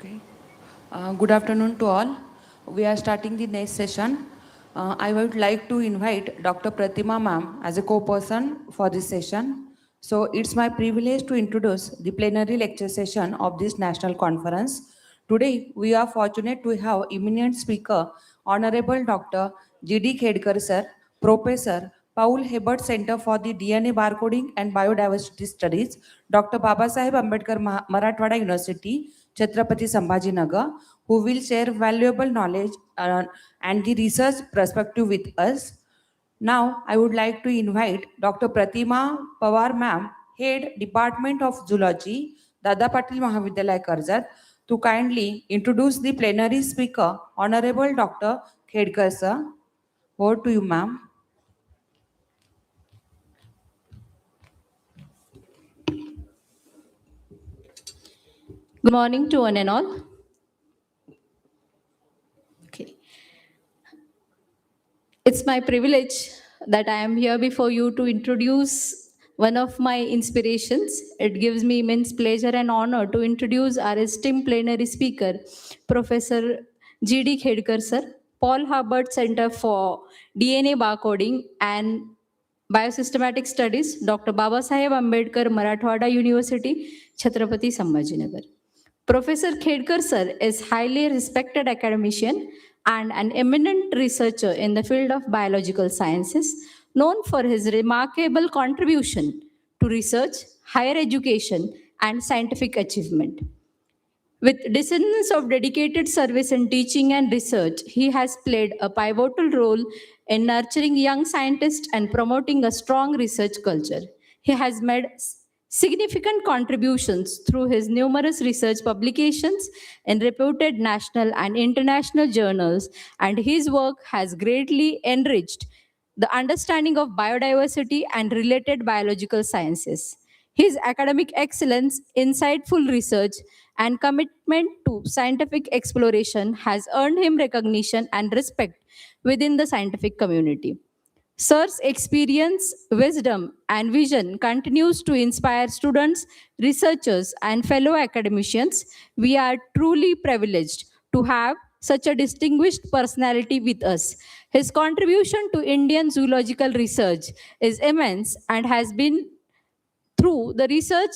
Okay. Good afternoon to all. We are starting the next session. I would like to invite Dr. Pratima ma'am as a co-person for this session. So it's my privilege to introduce the plenary lecture session of this national conference. Today, we are fortunate to have eminent speaker, Honorable Dr. G.D. Khedkar sir, Professor, Paul Hebert Center for the DNA Barcoding and Biodiversity Studies, Dr. Babasaheb Ambedkar Marathwada University, Chhatrapati Sambhajinagar, who will share valuable knowledge and the research perspective with us. Now, I would like to invite Dr. Pratima Pawar ma'am, Head Department of Zoology, Dada Patil Mahavidyalaya Karzat, to kindly introduce the plenary speaker, Honorable Dr. Khedkar sir. Over to you, ma'am. Good morning to one and all. Okay. It's my privilege that I am here before you to introduce one of my inspirations. It gives me immense pleasure and honor to introduce our esteemed plenary speaker, Professor G.D. Khedkar sir, Paul Hubbard Center for DNA Barcoding and Biosystematic Studies, Dr. Babasaheb Ambedkar Marathwada University, Chhatrapati Sambhajinagar. Professor Khedkar sir is highly respected academician and an eminent researcher in the field of biological sciences, known for his remarkable contribution to research, higher education, and scientific achievement. With decades of dedicated service in teaching and research, he has played a pivotal role in nurturing young scientists and promoting a strong research culture. He has made significant contributions through his numerous research publications in reputed national and international journals, and his work has greatly enriched the understanding of biodiversity and related biological sciences. His academic excellence, insightful research, and commitment to scientific exploration has earned him recognition and respect within the scientific community. Sir's experience, wisdom, and vision continues to inspire students, researchers, and fellow academicians. We are truly privileged to have such a distinguished personality with us. His contribution to Indian zoological research is immense and has been through the research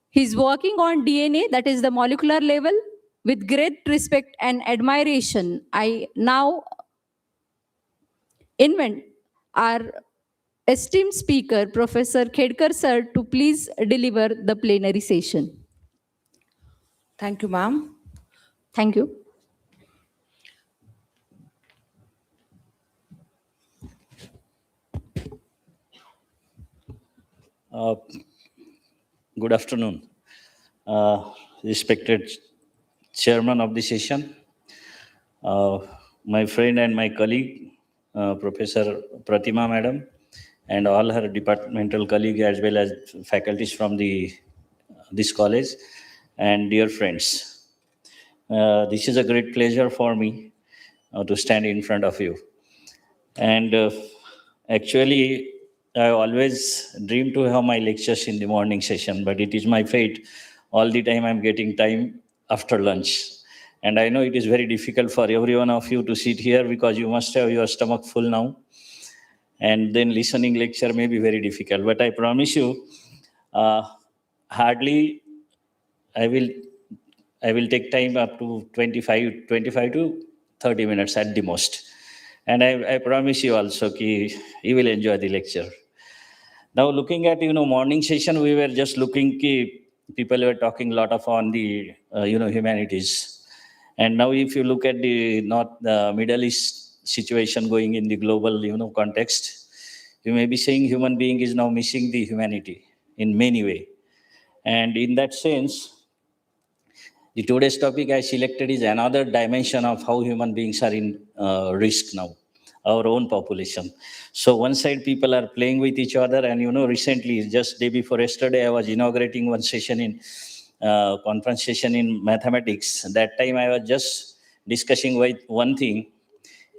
he's working on DNA, that is the molecular level, with great respect and admiration. I now invite our esteemed speaker, Professor Khedkar sir, to please deliver the plenary session. Thank you, ma'am. Thank you. Good afternoon, respected chairman of the session, my friend and my colleague, Professor Pratima madam, and all her departmental colleagues as well as faculties from this college, and dear friends. This is a great pleasure for me to stand in front of you. And actually, I always dream to have my lectures in the morning session, but it is my fate. All the time I'm getting time after lunch. And I know it is very difficult for every one of you to sit here because you must have your stomach full now. And then listening lecture may be very difficult. But I promise you, hardly I will take time up to 25 to 30 minutes at the most. And I promise you also that you will enjoy the lecture. Now, looking at, morning session, we were just looking, people were talking a lot of on the, humanities. And now if you look at the Middle East situation going in the global, context, you may be saying human being is now missing the humanity in many ways. And in that sense, the today's topic I selected is another dimension of how human beings are in risk now, our own population. So one side people are playing with each other, and recently, just day before yesterday, I was inaugurating one session in conference session in mathematics. That time I was just discussing with one thing,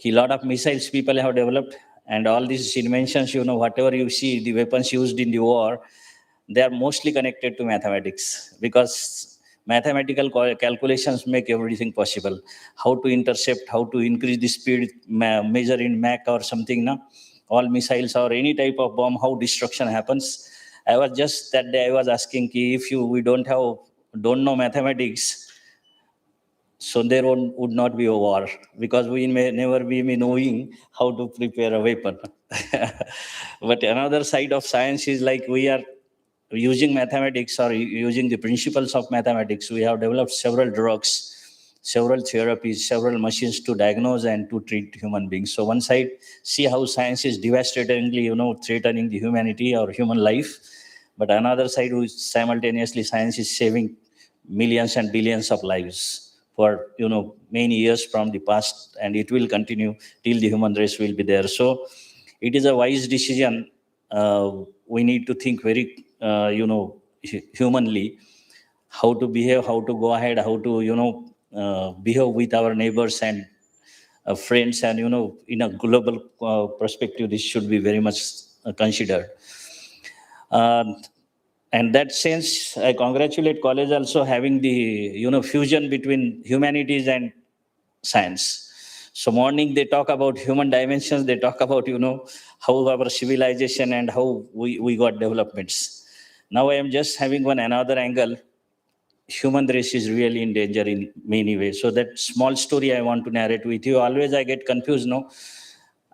a lot of missiles people have developed, and all these inventions, whatever you see, the weapons used in the war, they are mostly connected to mathematics, because mathematical calculations make everything possible. How to intercept, how to increase the speed, measure in Mach or something, no? All missiles or any type of bomb, how destruction happens. I was just that day I was asking ki if we don't know mathematics, so there would not be a war, because we may never be knowing how to prepare a weapon. But another side of science is like we are using mathematics or using the principles of mathematics. We have developed several drugs, several therapies, several machines to diagnose and to treat human beings. So one side, see how science is devastatingly, threatening the humanity or human life. But another side, simultaneously science is saving millions and billions of lives for many years from the past, and it will continue till the human race will be there. So it is a wise decision. We need to think very humanly, how to behave, how to go ahead, how to behave with our neighbors and friends, and in a global perspective, this should be very much considered. uh, and that sense, I congratulate college also having the fusion between humanities and science. So morning they talk about human dimensions, they talk about how our civilization and how we got developments. Now I am just having one another angle. Human race is really in danger in many ways. So that small story I want to narrate with you. Always I get confused, no,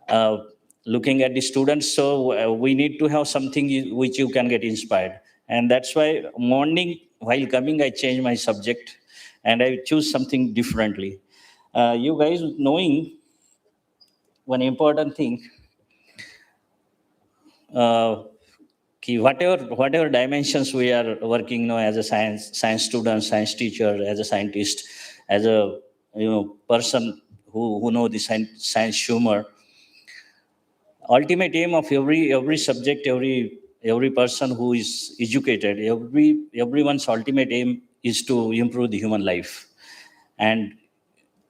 uh, looking at the students. So we need to have something which you can get inspired, and that's why morning while coming I change my subject and I choose something differently. You guys knowing one important thing, uh, whatever dimensions we are working now as a science student, science teacher, as a scientist, as a person who know the science humor, ultimate aim of every subject, every person who is educated, everyone's ultimate aim is to improve the human life. And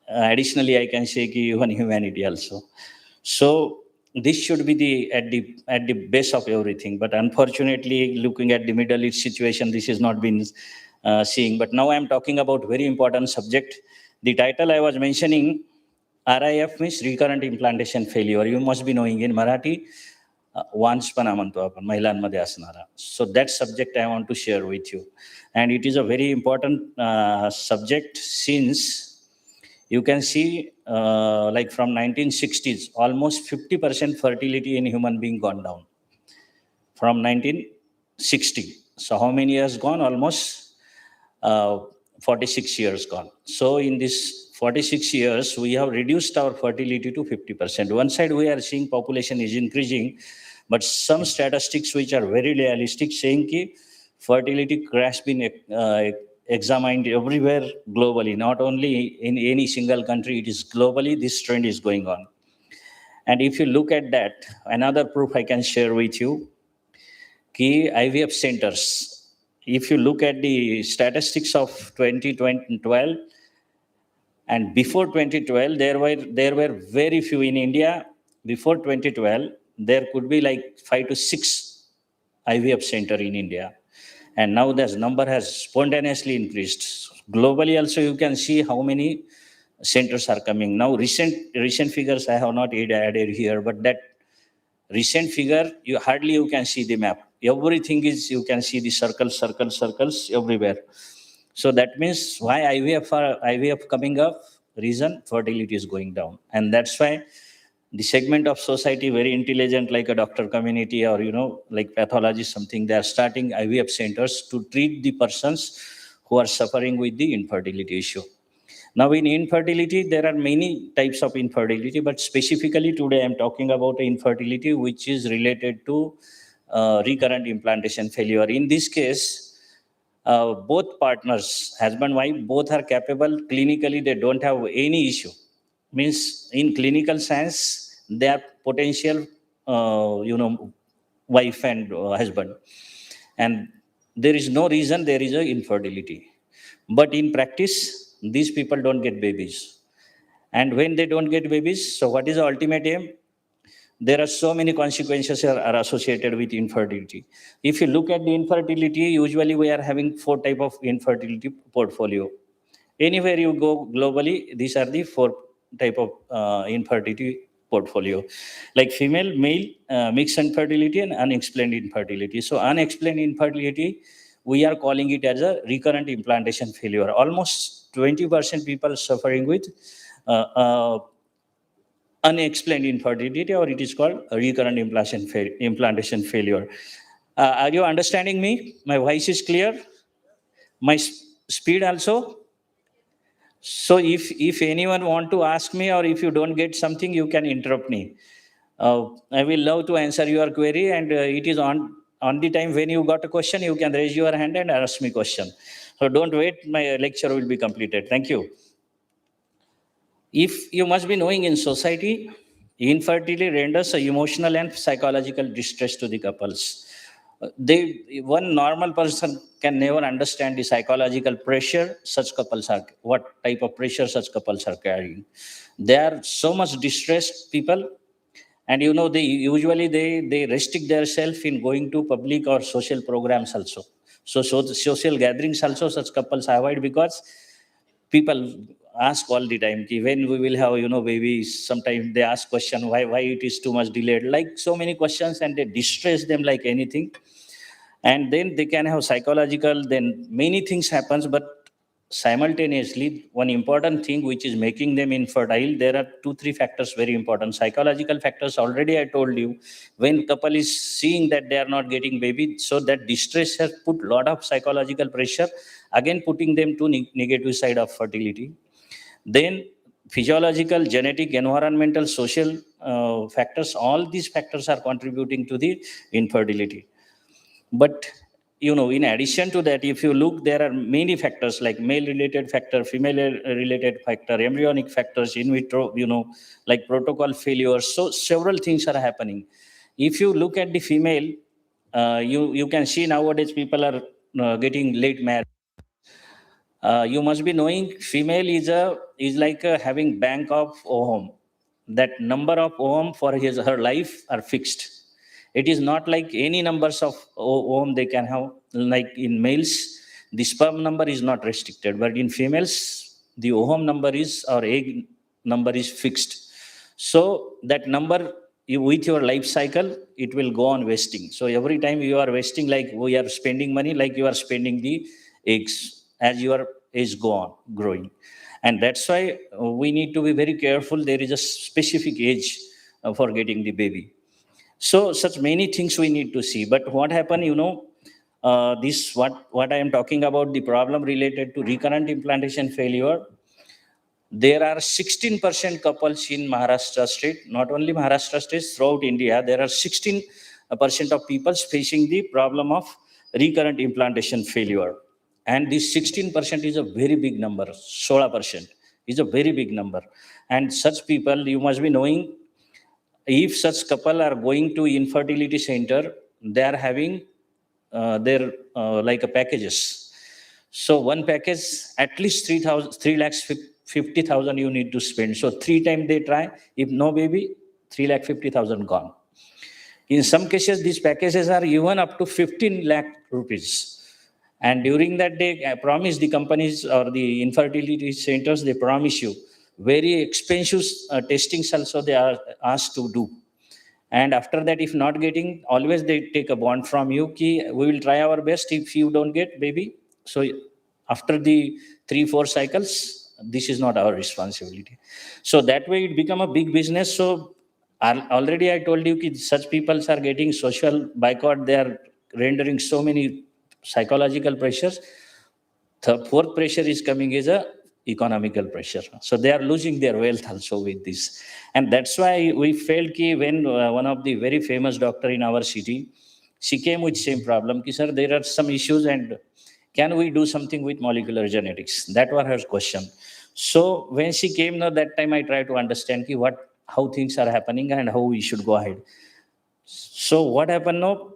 additionally I can say ki even humanity also. So this should be the at the base of everything. But unfortunately, looking at the Middle East situation, this has not been seeing. But now I am talking about very important subject. The title I was mentioning, RIF means recurrent implantation failure. You must be knowing in Marathi, वांसपणा म्हणतो आपण महिलांमध्ये असणारा. So that subject I want to share with you, and it is a very important subject, since you can see like from 1960s almost 50% fertility in human being gone down from 1960. So how many years gone? Almost 46 years gone. So in this 46 years, we have reduced our fertility to 50%. One side, we are seeing population is increasing, but some statistics which are very realistic saying ki fertility crash been examined everywhere globally, not only in any single country, it is globally, this trend is going on. And if you look at that, another proof I can share with you, key IVF centers. If you look at the statistics of 2012 and before 2012, there were very few in India. Before 2012, there could be like 5 to 6 IVF center in India, and now this number has spontaneously increased. Globally, also you can see how many centers are coming now. Recent figures I have not added here, but that recent figure, you can see the map. Everything is, you can see the circles everywhere. So that means why IVF coming up? Reason, fertility is going down, and that's why the segment of society very intelligent, like a doctor community or like pathology something, they are starting IVF centers to treat the persons who are suffering with the infertility issue. Now, in infertility, there are many types of infertility, but specifically today I'm talking about infertility which is related to recurrent implantation failure. In this case, both partners, husband, wife, both are capable. Clinically, they don't have any issue. Means in clinical science, they are potential, wife and husband. And there is no reason there is a infertility. But in practice, these people don't get babies. And when they don't get babies, so what is the ultimate aim? There are so many consequences are associated with infertility. If you look at the infertility, usually we are having 4 type of infertility portfolio. Anywhere you go globally, these are the 4 type of infertility portfolio, like female, male, mixed infertility, and unexplained infertility. So unexplained infertility, we are calling it as a recurrent implantation failure. Almost 20% people suffering with uh, uh, unexplained infertility, or it is called a recurrent implantation failure. Are you understanding me? My voice is clear. My speed also. So if anyone want to ask me, or if you don't get something, you can interrupt me. I will love to answer your query, and it is on the time when you got a question, you can raise your hand and ask me question. So don't wait. My lecture will be completed. Thank you. If you must be knowing, in society, infertility renders a emotional and psychological distress to the couples. One normal person can never understand the psychological pressure such couples are, what type of pressure such couples are carrying. They are so much distressed people, and they usually they restrict themselves in going to public or social programs also. So the social gatherings also such couples avoid, because people ask all the time, ki, when we will have babies. Sometimes they ask question, why it is too much delayed, like so many questions, and they distress them like anything. And then they can have psychological, then many things happens. But simultaneously, one important thing which is making them infertile, there are 2 3 factors very important. Psychological factors, already I told you. When couple is seeing that they are not getting baby, so that distress has put lot of psychological pressure, again putting them to negative side of fertility. Then physiological, genetic, environmental, social factors, all these factors are contributing to the infertility. But in addition to that, if you look, there are many factors, like male related factor, female related factor, embryonic factors, in vitro, like protocol failures. So several things are happening. If you look at the female, you can see nowadays people are getting late married. You must be knowing, female is like having bank of ohm. That number of ohm for her life are fixed. It is not like any numbers of ohm they can have. Like in males, the sperm number is not restricted, but in females, the ohm number is, or egg number is fixed. So that number, with your life cycle, it will go on wasting. So every time you are wasting, like we are spending money, like you are spending the eggs as your age go on growing. And that's why we need to be very careful. There is a specific age for getting the baby. So such many things we need to see. But what happened, this what I am talking about, the problem related to recurrent implantation failure. There are 16% couples in Maharashtra state, not only Maharashtra state, throughout India, there are 16% of people facing the problem of recurrent implantation failure. And this 16% is a very big number. 16% is a very big number. And such people, you must be knowing, if such couple are going to infertility center, they are having their like a packages. So one package, at least 3,50,000 you need to spend. So 3 times they try, if no baby, 3,50,000 gone. In some cases, these packages are even up to 15 lakh rupees. And during that day, I promise, the companies or the infertility centers, they promise you very expensive testings also they are asked to do. And after that, if not getting, always they take a bond from you, ki we will try our best. If you don't get baby, so after the 3 4 cycles, this is not our responsibility. So that way it become a big business. So already I told you, ki such people are getting social boycott. They are rendering so many psychological pressures. The fourth pressure is coming is a economical pressure. So they are losing their wealth also with this. And that's why we felt ki when one of the very famous doctor in our city, she came with same problem, ki sir, there are some issues, and can we do something with molecular genetics? That was her question. So when she came, now that time I tried to understand ki how things are happening and how we should go ahead. So what happened now?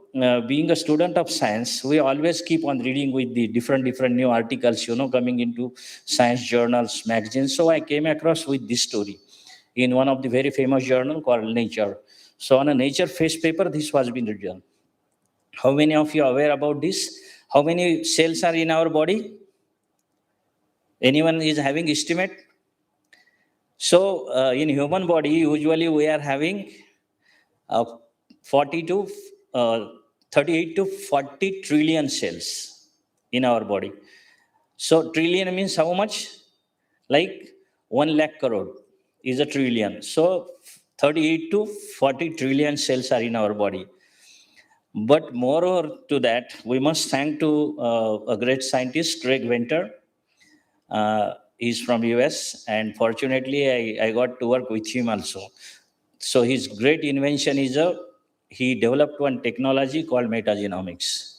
Being a student of science, we always keep on reading with the different new articles, coming into science journals, magazines. So I came across with this story in one of the very famous journal called Nature. So on a nature face paper, this was been written. How many of you are aware about this? How many cells are in our body? Anyone is having estimate? So in human body, usually we are having 40 to 38 to 40 trillion cells in our body. So trillion means how much? Like 1 lakh crore is a trillion. So 38 to 40 trillion cells are in our body. But moreover to that, we must thank to a great scientist, Craig Venter. He's from US, and fortunately, I got to work with him also. So his great invention is he developed one technology called metagenomics.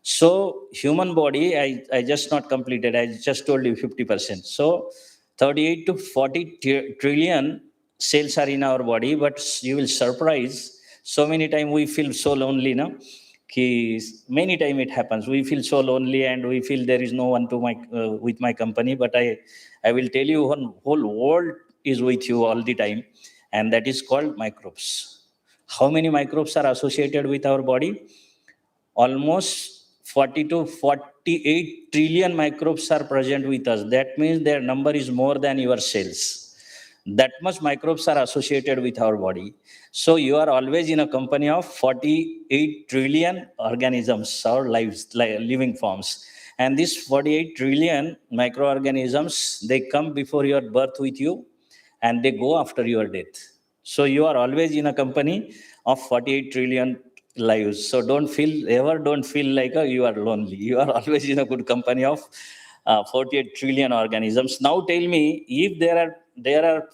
So human body, I just not completed. I just told you 50%. So 38 to 40 trillion cells are in our body, but you will surprise. So many times we feel so lonely, no? Many times it happens. We feel so lonely, and we feel there is no one to my with my company. But I will tell you, one whole world is with you all the time, and that is called microbes. How many microbes are associated with our body? Almost 40 to 48 trillion microbes are present with us. That means their number is more than your cells. That much microbes are associated with our body. So you are always in a company of 48 trillion organisms or lives, living forms. And these 48 trillion microorganisms, they come before your birth with you, and they go after your death. So you are always in a company of 48 trillion lives. So don't feel like you are lonely. You are always in a good company of 48 trillion organisms. Now tell me, if there are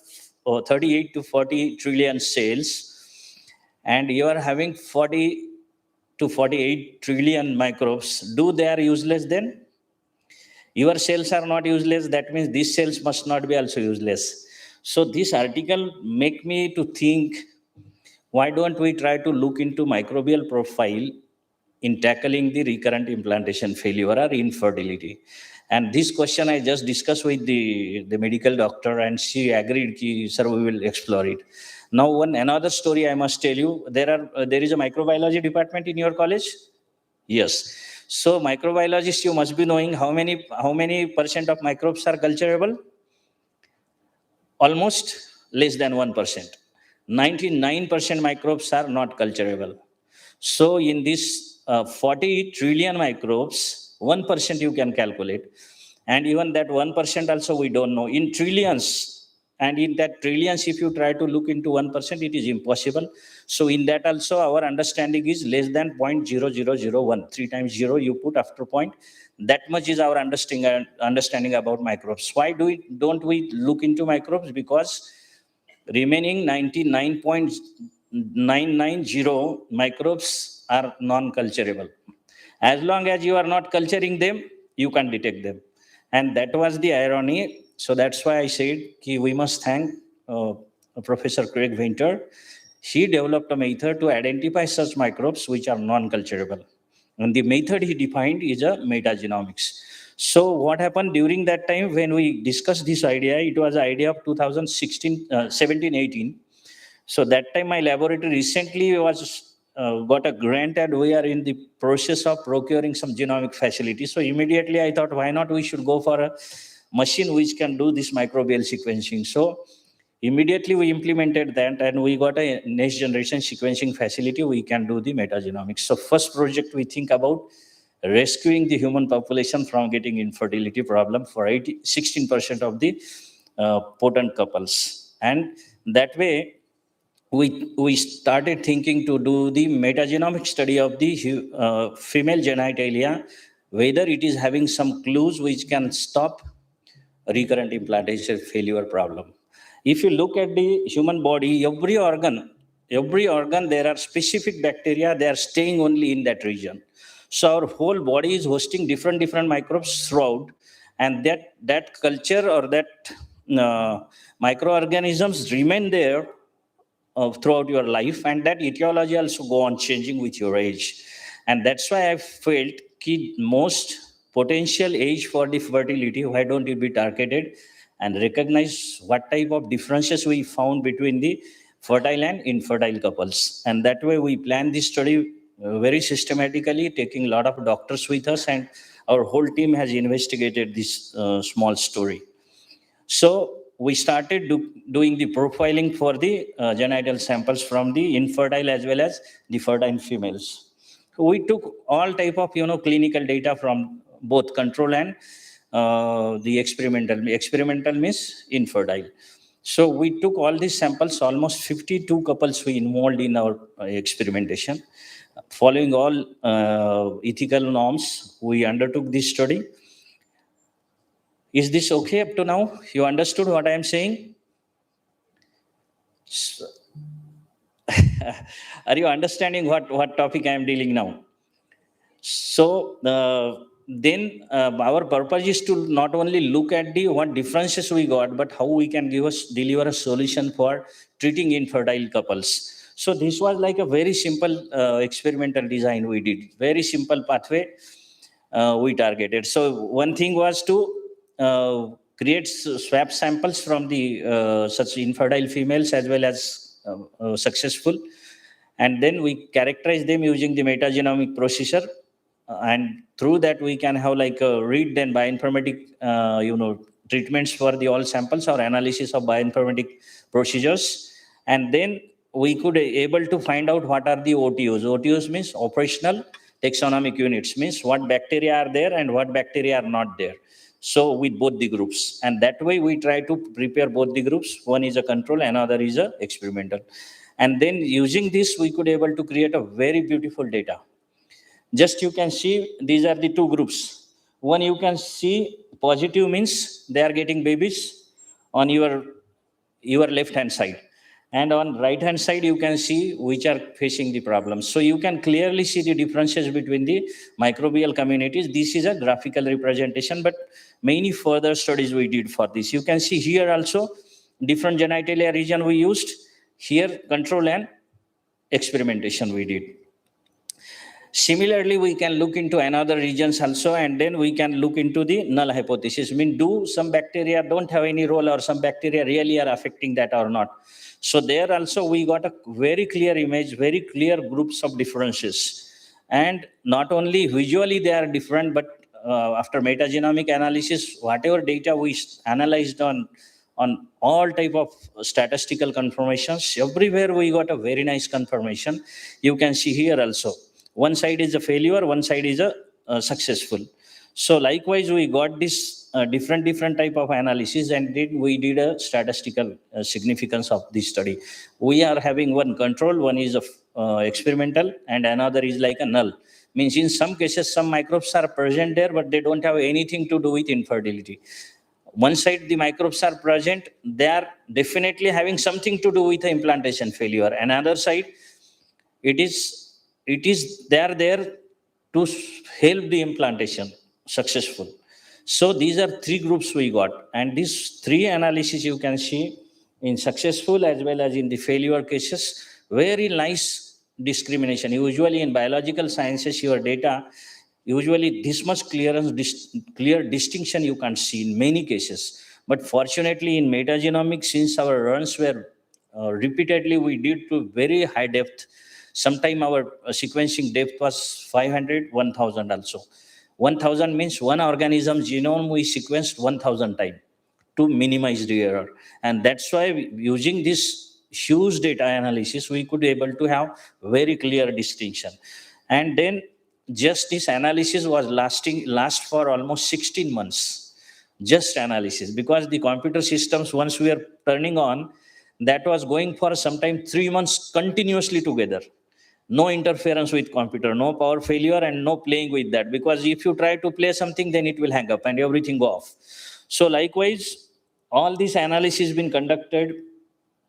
38 to 40 trillion cells, and you are having 40 to 48 trillion microbes, do they are useless then? Your cells are not useless, that means these cells must not be also useless. So this article make me to think, why don't we try to look into microbial profile in tackling the recurrent implantation failure or infertility? And this question I just discussed with the medical doctor, and she agreed ki, sir, we will explore it. Now another story I must tell you. There is a microbiology department in your college. Yes. So microbiologists, you must be knowing how many percent of microbes are culturable? Almost less than 1%. 99% microbes are not culturable. So in this 40 trillion microbes, 1% you can calculate. And even that 1% also we don't know. In trillions, and in that trillions, if you try to look into 1%, it is impossible. So in that also, our understanding is less than 0.0001. 3 times 0 you put after point. That much is our understanding about microbes. Why don't we look into microbes? Because remaining 99.990 microbes are non-culturable. As long as you are not culturing them, you can detect them. And that was the irony. So that's why I said we must thank Professor Craig Venter. He developed a method to identify such microbes which are non-culturable. And the method he defined is a metagenomics. So what happened during that time when we discussed this idea? It was an idea of 2016, 17, 18. So that time my laboratory recently was got a grant, and we are in the process of procuring some genomic facility. So immediately I thought, why not we should go for a machine which can do this microbial sequencing. So immediately we implemented that, and we got a next generation sequencing facility. We can do the metagenomics. So first project we think about rescuing the human population from getting infertility problem for 16% of the potent couples. And that way we started thinking to do the metagenomic study of the female genitalia, whether it is having some clues which can stop recurrent implantation failure problem. If you look at the human body, every organ, there are specific bacteria, they are staying only in that region. So our whole body is hosting different microbes throughout, and that culture or that microorganisms remain there throughout your life, and that etiology also go on changing with your age. And that's why I felt key most potential age for the fertility, why don't it be targeted and recognize what type of differences we found between the fertile and infertile couples. And that way we plan this study very systematically, taking a lot of doctors with us, and our whole team has investigated this small story. So we started doing the profiling for the genital samples from the infertile as well as the fertile females. We took all type of clinical data from both control and the experimental. Experimental means infertile. So we took all these samples, almost 52 couples we involved in our experimentation. Following all ethical norms, we undertook this study. Is this okay up to now? You understood what I am saying? Are you understanding what topic I am dealing now? So then our purpose is to not only look at the what differences we got, but how we can deliver a solution for treating infertile couples. So this was like a very simple experimental design we did, very simple pathway we targeted. So one thing was to create swab samples from the such infertile females as well as successful, and then we characterize them using the metagenomic procedure, and through that we can have like a read then bioinformatic treatments for the all samples or analysis of bioinformatic procedures, and then we could able to find out what are the OTOs. OTOs means operational taxonomic units, means what bacteria are there and what bacteria are not there. So with both the groups, and that way we try to prepare both the groups. One is a control, another is a experimental, and then using this we could able to create a very beautiful data. Just you can see these are the two groups. One you can see positive means they are getting babies on your left hand side, and on right hand side you can see which are facing the problems. So you can clearly see the differences between the microbial communities. This is a graphical representation, but many further studies we did for this. You can see here also different genitalia region we used, here control and experimentation we did. Similarly, we can look into another regions also, and then we can look into the null hypothesis. I mean, do some bacteria don't have any role, or some bacteria really are affecting that or not? So there also we got a very clear image, very clear groups of differences. And not only visually they are different, but after metagenomic analysis, whatever data we analyzed on all type of statistical confirmations, everywhere we got a very nice confirmation. You can see here also. One side is a failure, one side is a successful. So likewise, we got this different type of analysis, and then we did a statistical significance of this study. We are having one control, one is a experimental, and another is like a null. Means in some cases, some microbes are present there, but they don't have anything to do with infertility. One side, the microbes are present, they are definitely having something to do with the implantation failure. Another side, it is they are there to help the implantation successful. So these are three groups we got, and these three analysis you can see in successful as well as in the failure cases. Very nice discrimination. Usually in biological sciences, your data usually this much clear distinction you can't see in many cases. But fortunately in metagenomics, since our runs were repeatedly, we did to very high depth. Sometime our sequencing depth was 500, 1000 also. 1000 means one organism genome we sequenced 1000 times to minimize the error. And that's why using this huge data analysis, we could be able to have very clear distinction. And then just this analysis was last for almost 16 months. Just analysis, because the computer systems, once we are turning on, that was going for sometime 3 months continuously together. No interference with computer, no power failure, and no playing with that, because if you try to play something, then it will hang up and everything go off. So likewise, all this analysis been conducted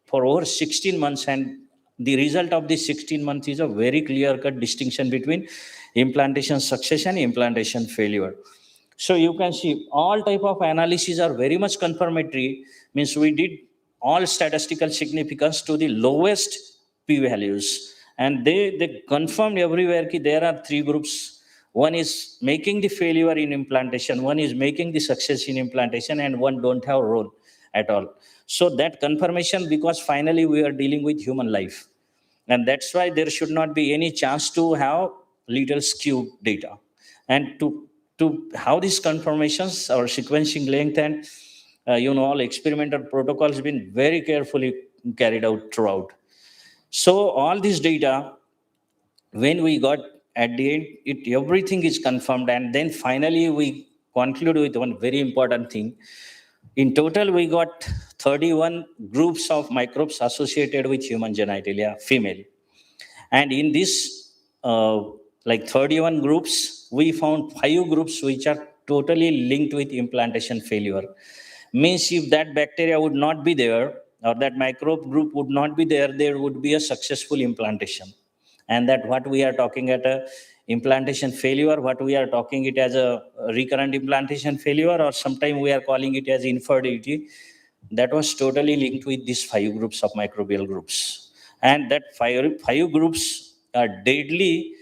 for over 16 months, and the result of this 16 months is a very clear cut distinction between implantation success and implantation failure. So you can see all type of analyses are very much confirmatory, means we did all statistical significance to the lowest p-values, and they confirmed everywhere that there are three groups. One is making the failure in implantation, one is making the success in implantation, and one don't have role at all. So that confirmation, because finally we are dealing with human life. And that's why there should not be any chance to have little skewed data. And to have these confirmations or sequencing length and all experimental protocols been very carefully carried out throughout. So all this data, when we got at the end, everything is confirmed, and then finally we conclude with one very important thing. In total, we got 31 groups of microbes associated with human genitalia, female. And in this, like 31 groups, we found 5 groups which are totally linked with implantation failure. Means if that bacteria would not be there, or that microbe group would not be there, there would be a successful implantation. And that what we are talking at a implantation failure, what we are talking it as a recurrent implantation failure, or sometime we are calling it as infertility, that was totally linked with these 5 groups of microbial groups. And that five groups are deadly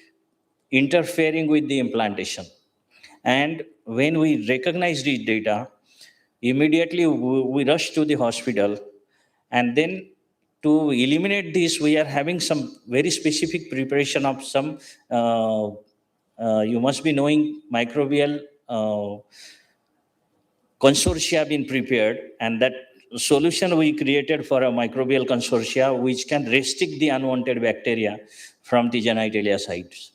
interfering with the implantation. And when we recognize this data, immediately we rush to the hospital. And then to eliminate this, we are having some very specific preparation of some, you must be knowing, microbial consortia been prepared, and that solution we created for a microbial consortia which can restrict the unwanted bacteria from the genitalia sites.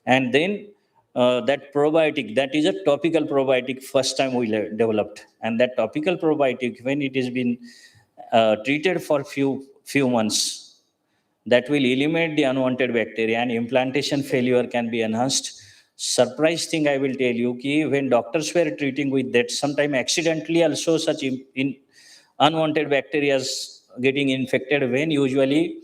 And then that probiotic, that is a topical probiotic, first time we developed. And that topical probiotic, when it has been treated for few months, that will eliminate the unwanted bacteria and implantation failure can be enhanced. Surprise thing I will tell you, ki when doctors were treating with that, sometime accidentally also such in unwanted bacteria getting infected, when usually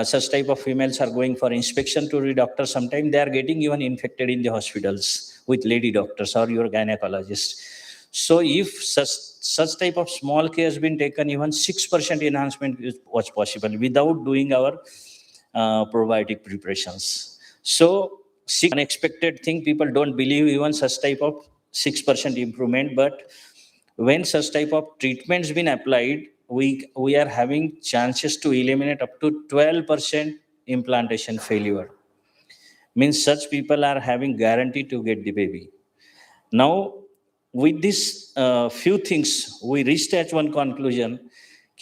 such type of females are going for inspection to the doctor, sometime they are getting even infected in the hospitals with lady doctors or your gynecologist. So if such type of small care has been taken, even 6% enhancement was possible without doing our probiotic preparations. So unexpected thing, people don't believe even such type of 6% improvement, but when such type of treatments been applied, we are having chances to eliminate up to 12% implantation failure. Means such people are having guarantee to get the baby. Now, with this few things, we reached at one conclusion: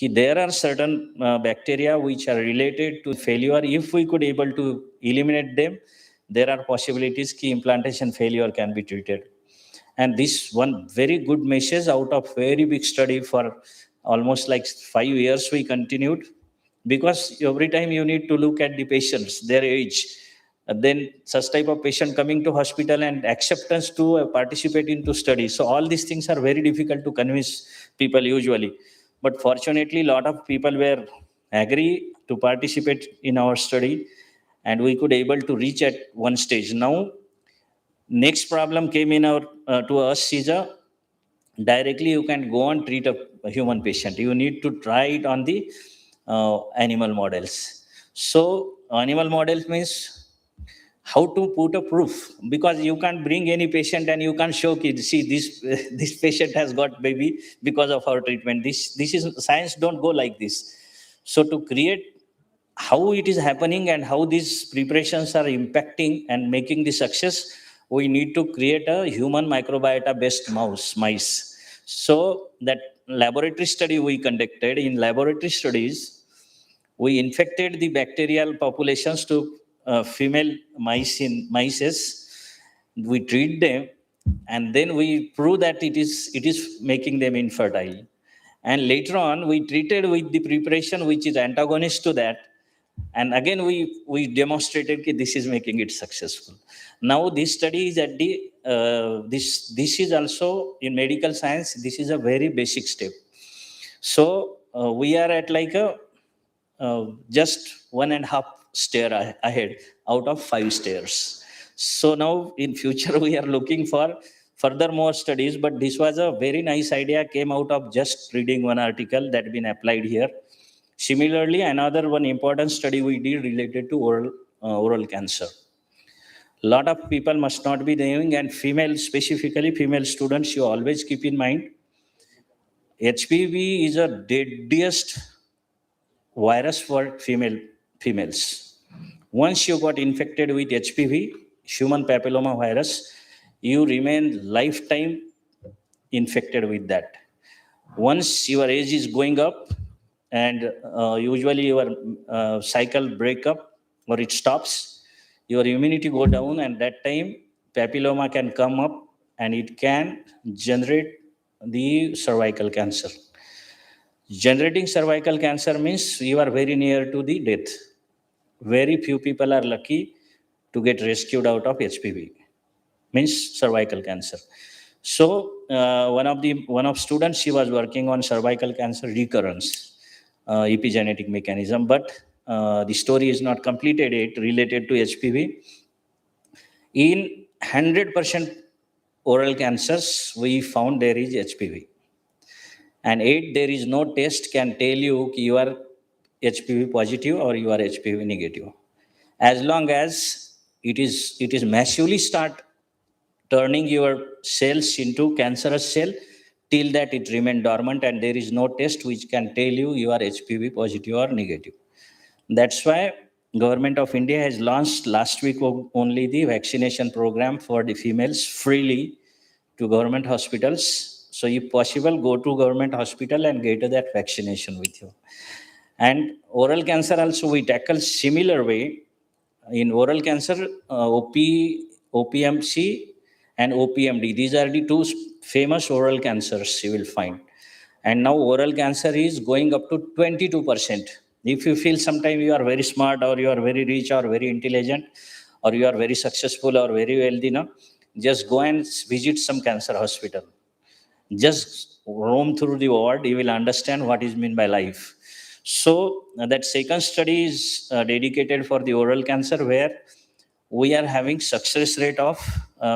that there are certain bacteria which are related to failure. If we could able to eliminate them, there are possibilities that implantation failure can be treated. And this one very good message out of very big study for almost like 5 years we continued, because every time you need to look at the patients, their age, then such type of patient coming to hospital and acceptance to participate into study. So all these things are very difficult to convince people usually. But fortunately, a lot of people were agree to participate in our study, and we could able to reach at one stage. Now, next problem came in our to us is a directly you can go and treat a human patient. You need to try it on the animal models. So animal models means how to put a proof, because you can't bring any patient and you can't show kids, see this this patient has got baby because of our treatment. This is science don't go like this. So to create how it is happening and how these preparations are impacting and making the success, we need to create a human microbiota based mice. So that laboratory study we conducted, in laboratory studies we infected the bacterial populations to female mice in mices. We treat them, and then we prove that it is making them infertile. And later on, we treated with the preparation which is antagonist to that, and again we demonstrated that this is making it successful. Now this study is at the this is also in medical science. This is a very basic step. So we are at like a just one and a half stair ahead out of 5 stairs. So now in future we are looking for further more studies, but this was a very nice idea came out of just reading one article that been applied here. Similarly, another one important study we did related to oral cancer. A lot of people must not be knowing, and female, specifically female students, you always keep in mind. HPV is a deadliest virus for females. Once you got infected with HPV, human papilloma virus, you remain lifetime infected with that. Once your age is going up, and usually your cycle break up or it stops, your immunity go down, and that time papilloma can come up and it can generate the cervical cancer. Generating cervical cancer means you are very near to the death. Very few people are lucky to get rescued out of HPV, means cervical cancer. So one of students, she was working on cervical cancer recurrence, epigenetic mechanism, but the story is not completed yet related to HPV. In 100% oral cancers, we found there is HPV. And yet there is no test can tell you are HPV positive or you are HPV negative. As long as it is massively start turning your cells into cancerous cell, till that it remain dormant, and there is no test which can tell you are HPV positive or negative. That's why government of India has launched last week only the vaccination program for the females freely to government hospitals. So if possible, go to government hospital and get that vaccination with you. And oral cancer also we tackle similar way. In oral cancer, OPMC and OPMD, these are the two famous oral cancers you will find. And now oral cancer is going up to 22%. If you feel sometime you are very smart or you are very rich or very intelligent or you are very successful or very wealthy, no, just go and visit some cancer hospital. Just roam through the ward, you will understand what is meant by life. So that second study is dedicated for the oral cancer, where we are having success rate of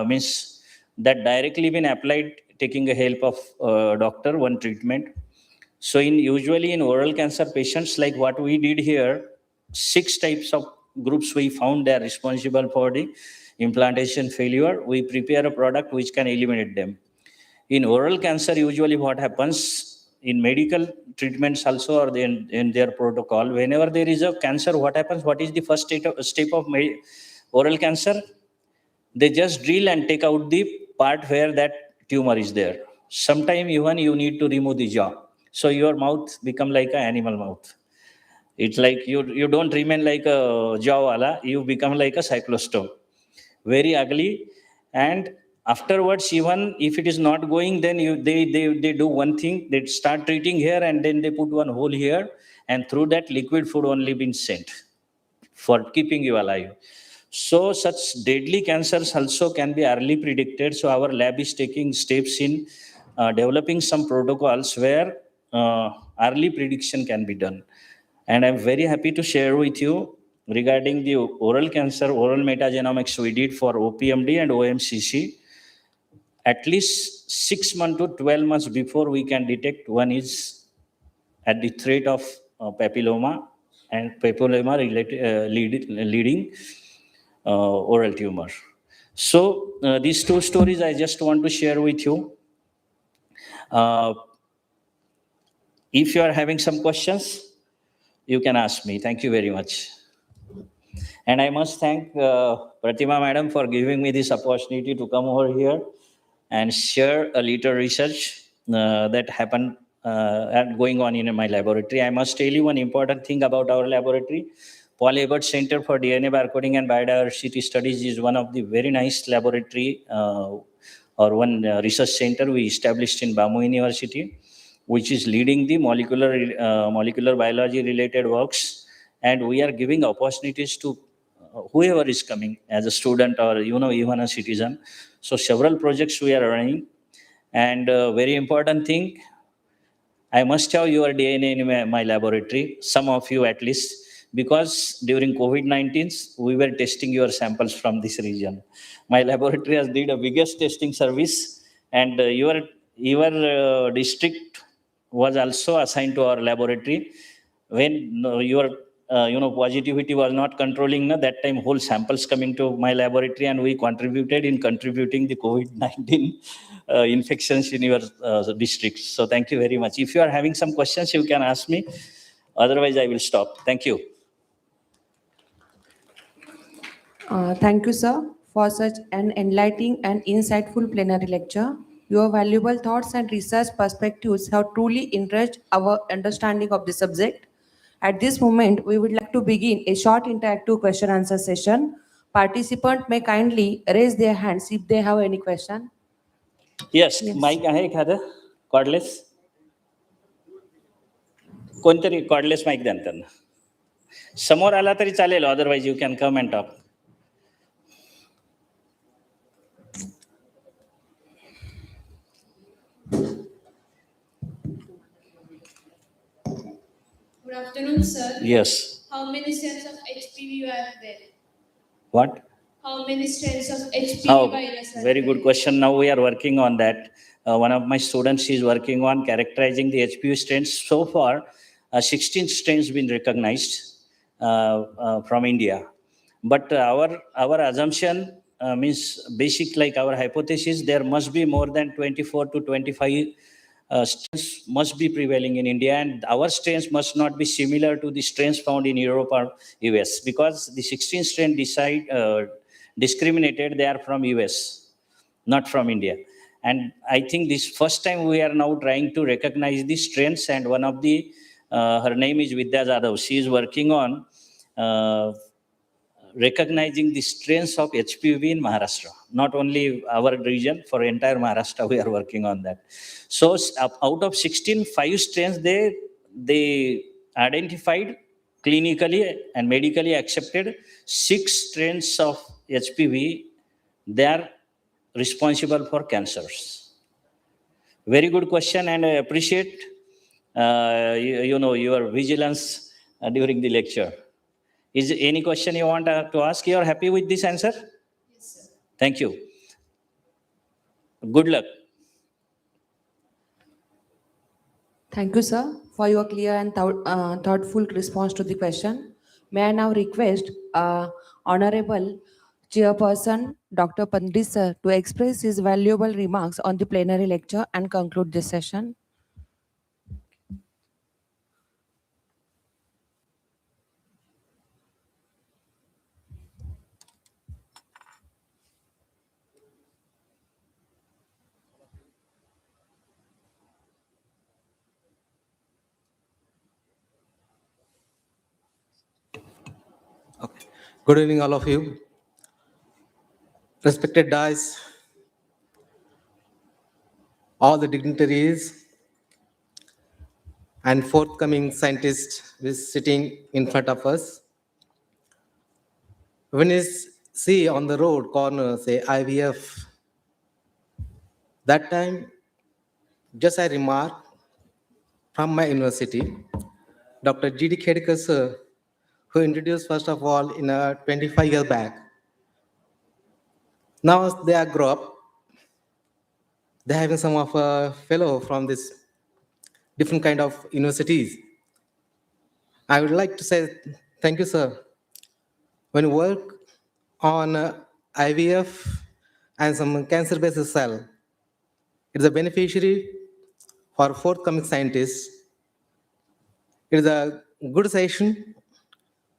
means that directly been applied taking a help of doctor one treatment. So in usually in oral cancer patients, like what we did here, 6 types of groups we found they are responsible for the implantation failure. We prepare a product which can eliminate them. In oral cancer, usually what happens in medical treatments also, or in their protocol, whenever there is a cancer, what happens? What is the first step of oral cancer? They just drill and take out the part where that tumor is there. Sometime even you need to remove the jaw. So your mouth become like an animal mouth. It's like you don't remain like a jawwala, you become like a cyclostome. Very ugly. And afterwards, even if it is not going, then they do one thing, they start treating here and then they put one hole here, and through that liquid food only been sent for keeping you alive. So such deadly cancers also can be early predicted. So our lab is taking steps in developing some protocols where early prediction can be done. And I'm very happy to share with you regarding the oral cancer, oral metagenomics we did for OPMD and OMCC. At least 6 months to 12 months before we can detect one is at the threat of papilloma and papilloma leading oral tumor. So these two stories I just want to share with you. If you are having some questions, you can ask me. Thank you very much. And I must thank Pratima Madam for giving me this opportunity to come over here and share a little research that happened and going on in my laboratory. I must tell you one important thing about our laboratory. Paul Ebert Center for DNA Barcoding and Biodiversity Studies is one of the very nice laboratory or one research center we established in Bamu University, which is leading the molecular biology related works. And we are giving opportunities to whoever is coming as a student or even a citizen. So several projects we are running. And very important thing, I must have your DNA in my laboratory, some of you at least, because during COVID-19, we were testing your samples from this region. My laboratory has did a biggest testing service, and your district was also assigned to our laboratory. When your positivity was not controlling. That time whole samples coming to my laboratory, and we contributed in contributing the COVID-19 infections in your district. So thank you very much. If you are having some questions, you can ask me. Otherwise, I will stop. Thank you. Thank you, sir, for such an enlightening and insightful plenary lecture. Your valuable thoughts and research perspectives have truly enriched our understanding of the subject. At this moment, we would like to begin a short interactive question answer session. Participants may kindly raise their hands if they have any question. Yes, Yes. Mike आहे एखादं cordless? कोणतरी cordless mike द्या ना त्यांना. समोर आला तरी चालेल, otherwise you can come and talk. Good afternoon, sir. Yes. How many strains of HPV are there? What? How many strains of HPV Oh, virus are very there? good question. Now we are working on that. One of my students is working on characterizing the HPV strains. So far, 16 strains been recognized from India. But our assumption means basic, like our hypothesis, there must be more than 24 to 25 strains must be prevailing in India, and our strains must not be similar to the strains found in Europe or US, because the 16 strain discriminated, they are from US, not from India. And I think this first time we are now trying to recognize the strains, and one of the, her name is Vidya Jadhav. She is working on recognizing the strains of HPV in Maharashtra. Not only our region, for entire Maharashtra, we are working on that. So out of 16, 5 strains, they identified clinically and medically accepted 6 strains of HPV. They are responsible for cancers. Very good question, and I appreciate your vigilance during the lecture. Is there any question you want to ask? You are happy with this answer? Yes, sir. Thank you. Good luck. Thank you, sir, for your clear and thoughtful response to the question. May I now request Honorable Chairperson Dr. Pandit sir to express his valuable remarks on the plenary lecture and conclude this session. Okay. Good evening, all of you. Respected dais, all the dignitaries, and forthcoming scientists who is sitting in front of us. When you see on the road corner, say IVF, that time, just a remark from my university, Dr. G.D. Khedkar sir, who introduced first of all in 25 years back. Now they are grown up. They're having some of a fellow from this different kind of universities. I would like to say thank you, sir. When you work on IVF and some cancer-based cell, it's a beneficiary for forthcoming scientists. It is a good session.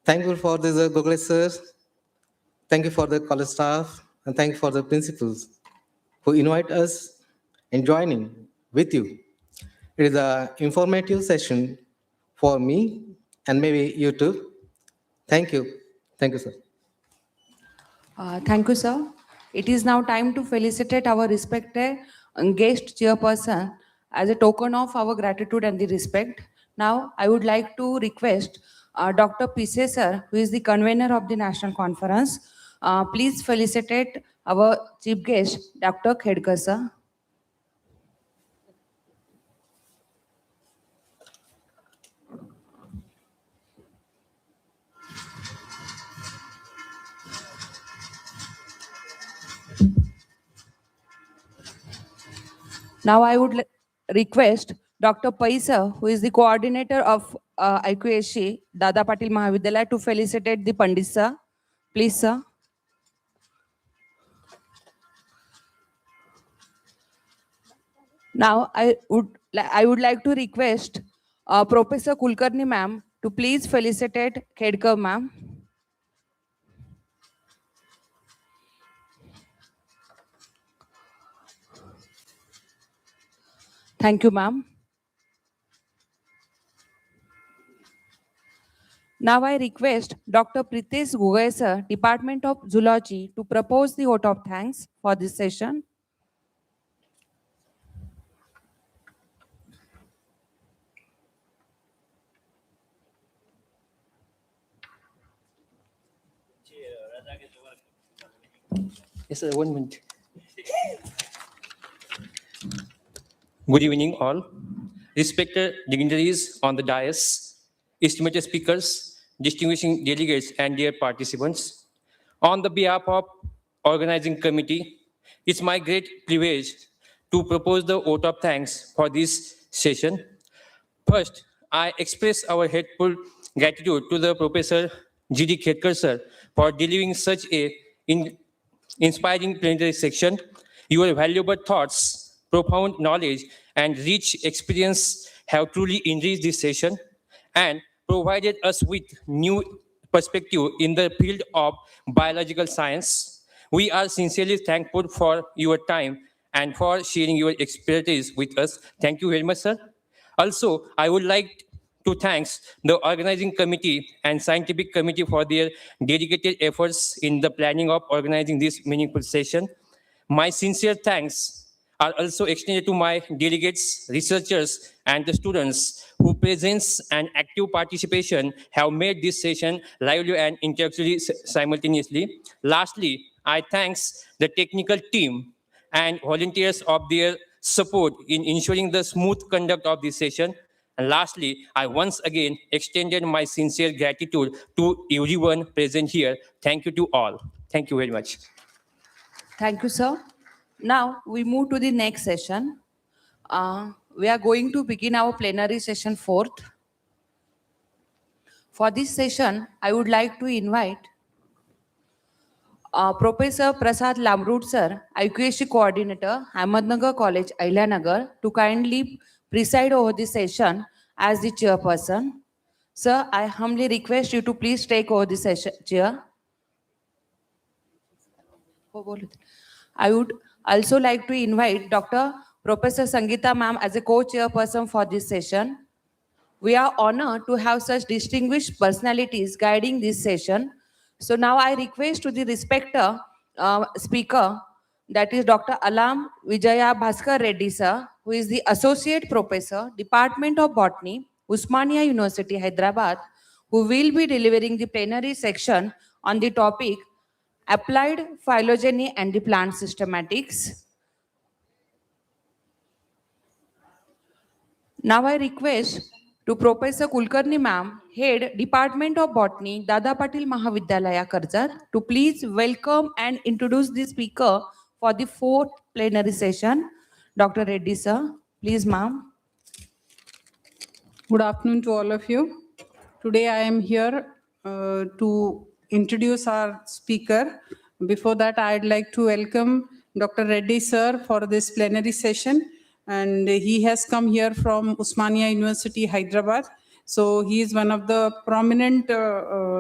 Thankful for this Google sirs. Thank you for the college staff, and thank you for the principals who invite us in joining with you. It is an informative session for me and maybe you too. Thank you. Thank you, sir. Thank you, sir. It is now time to felicitate our respected guest chairperson as a token of our gratitude and the respect. Now, I would like to request Dr. Pise sir, who is the convener of the national conference, please felicitate our chief guest, Dr. Khedkar sir. Now I would request Dr. Paisa, who is the coordinator of ऐकूयाशी Dada Patil महाविद्यालय to felicitate the Pandit sir. Please sir. Now I would like to request Professor Kulkarni ma'am to please felicitate Khedkar ma'am. Thank you ma'am. Now I request Dr. Pritesh Gugay sir, Department of Zoology, to propose the vote of thanks for this session. Yes, sir, 1 minute. Good evening, all. Respected dignitaries on the dais, estimated speakers, distinguishing delegates, and dear participants. On the behalf of organizing committee, it's my great privilege to propose the vote of thanks for this session. First, I express our heartfelt gratitude to the Professor G.D. Khedkar sir for delivering such a inspiring plenary section. Your valuable thoughts, profound knowledge, and rich experience have truly enriched this session and provided us with new perspective in the field of biological science. We are sincerely thankful for your time and for sharing your expertise with us. Thank you very much, sir. Also, I would like to thank the organizing committee and scientific committee for their dedicated efforts in the planning of organizing this meaningful session. My sincere thanks are also extended to my delegates, researchers, and the students whose presence and active participation have made this session lively and intellectually simultaneously. Lastly, I thanks the technical team and volunteers of their support in ensuring the smooth conduct of this session. And lastly, I once again extended my sincere gratitude to everyone present here. Thank you to all. Thank you very much. Thank you, sir. Now we move to the next session. We are going to begin our plenary session 4th. For this session, I would like to invite Professor Prasad Lamrud sir, IQAC coordinator, Ahmednagar College, Ailanagar, to kindly preside over the session as the chairperson. Sir, I humbly request you to please take over the session chair. I would also like to invite Dr. Professor Sangeeta ma'am as a co-chairperson for this session. We are honored to have such distinguished personalities guiding this session. So now I request to the respected speaker, that is Dr. Alam Vijaya Bhaskar Reddy sir, who is the Associate Professor, Department of Botany, Usmania University, Hyderabad, who will be delivering the plenary section on the topic Applied Phylogeny and the Plant Systematics. Now I request to Professor Kulkarni ma'am, Head Department of Botany, Dada Patil Mahavidyalaya, Karjat, to please welcome and introduce the speaker for the 4th plenary session. Dr. Reddy sir, please ma'am. Good afternoon to all of you. Today I am here to introduce our speaker. Before that, I'd like to welcome Dr. Reddy sir for this plenary session. And he has come here from Usmania University, Hyderabad. So he is one of the prominent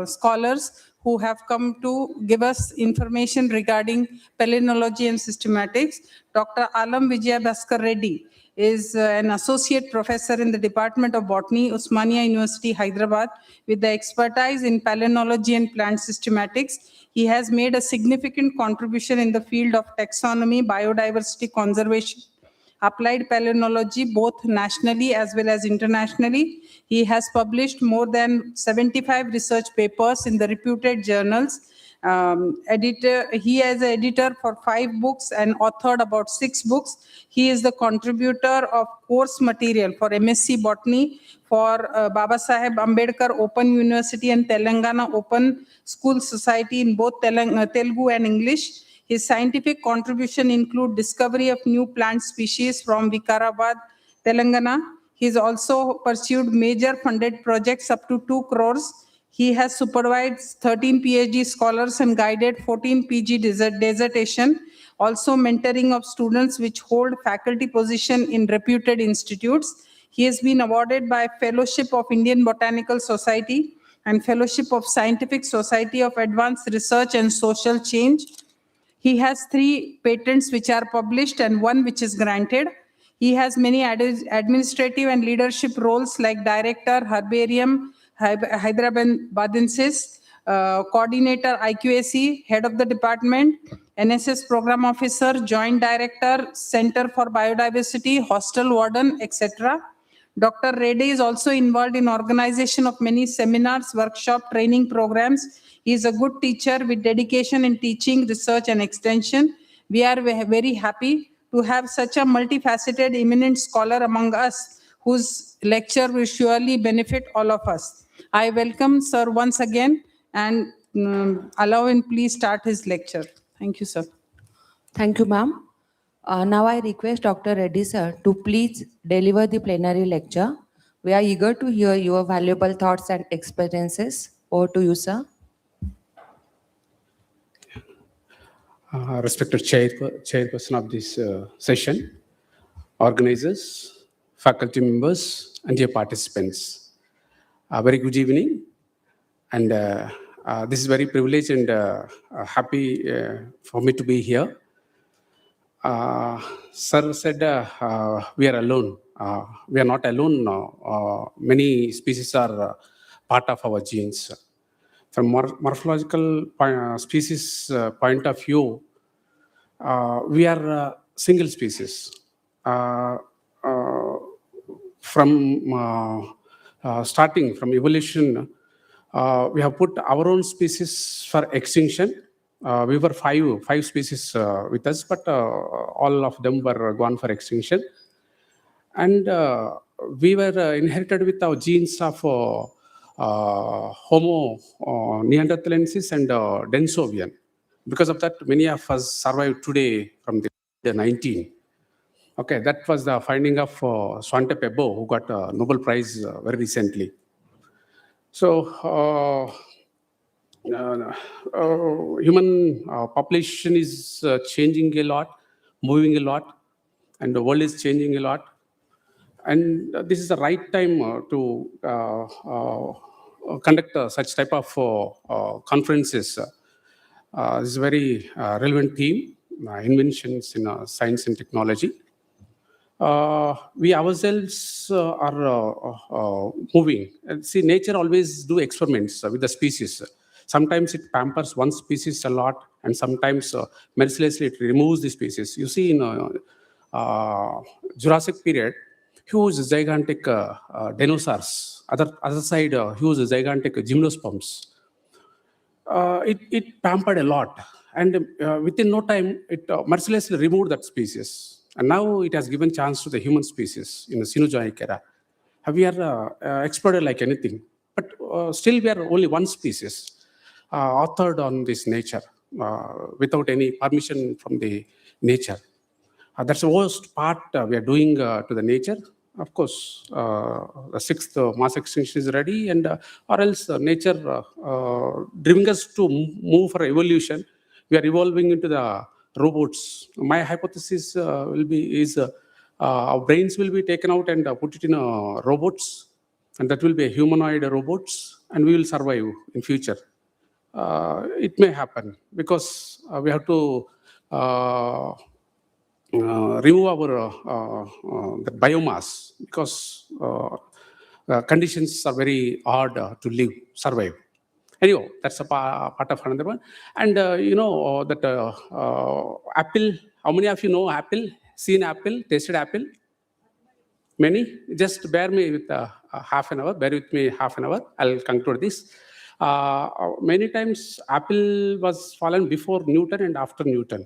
scholars who have come to give us information regarding palynology and systematics. Dr. Alam Vijaya Bhaskar Reddy is an associate professor in the Department of Botany, Usmania University, Hyderabad, with the expertise in palynology and plant systematics. He has made a significant contribution in the field of taxonomy, biodiversity conservation, applied palynology, both nationally as well as internationally. He has published more than 75 research papers in the reputed journals. He is an editor for 5 books and authored about 6 books. He is the contributor of course material for MSc Botany for Baba Saheb Ambedkar Open University and Telangana Open School Society in both Telugu and English. His scientific contribution include discovery of new plant species from Vikarabad, Telangana. He's also pursued major funded projects up to 2 crores. He has supervised 13 PhD scholars and guided 14 PG dissertation, also mentoring of students which hold faculty position in reputed institutes. He has been awarded by Fellowship of Indian Botanical Society and Fellowship of Scientific Society of Advanced Research and Social Change. He has 3 patents which are published and 1 which is granted. He has many administrative and leadership roles like Director, Herbarium, Hyderabad Coordinator, IQAC, Head of the Department, NSS Program Officer, Joint Director, Center for Biodiversity, Hostel Warden, etc. Dr. Reddy is also involved in organization of many seminars, workshop, training programs. He is a good teacher with dedication in teaching, research, and extension. We are very happy to have such a multifaceted, eminent scholar among us, whose lecture will surely benefit all of us. I welcome Sir once again and allow him please start his lecture. Thank you, sir. Thank you, ma'am. Now I request Dr. Reddy sir to please deliver the plenary lecture. We are eager to hear your valuable thoughts and experiences. Over to you, sir. Respected chairperson of this session, organizers, faculty members, and dear participants. Very good evening. And this is very privileged and happy for me to be here. Sir said we are alone. We are not alone. Many species are part of our genes. From morphological species point of view, we are a single species. From starting from evolution, we have put our own species for extinction. We were five species with us, but all of them were gone for extinction. And we were inherited with our genes of Homo neanderthalensis and Denisovian. Because of that, many of us survived today from the 19. Okay, that was the finding of Svante Pääbo, who got a Nobel Prize very recently. So, human population is changing a lot, moving a lot, and the world is changing a lot. And this is the right time to conduct such type of conferences. This is a very relevant theme, inventions in science and technology. We ourselves are moving. And see, nature always do experiments with the species. Sometimes it pampers one species a lot, and sometimes mercilessly it removes the species. You see, in Jurassic period, huge gigantic dinosaurs. Other side, huge gigantic gymnosperms. It pampered a lot, and within no time, it mercilessly removed that species. And now it has given chance to the human species in the Cenozoic era. We are explored like anything, but still we are only one species authored on this nature without any permission from the nature. That's the worst part we are doing to the nature. Of course, the sixth mass extinction is ready, and or else nature driving us to move for evolution. We are evolving into the robots. My hypothesis is our brains will be taken out and put it in robots, and that will be a humanoid robots, and we will survive in future. It may happen because we have to remove our the biomass, because conditions are very hard to live, survive. Anyway, that's a part of another one. And you know that apple, how many of you know apple? Seen apple, tasted apple? Many? Just bear me with half an hour. Bear with me half an hour. I'll conclude this. Many times apple was fallen before Newton and after Newton.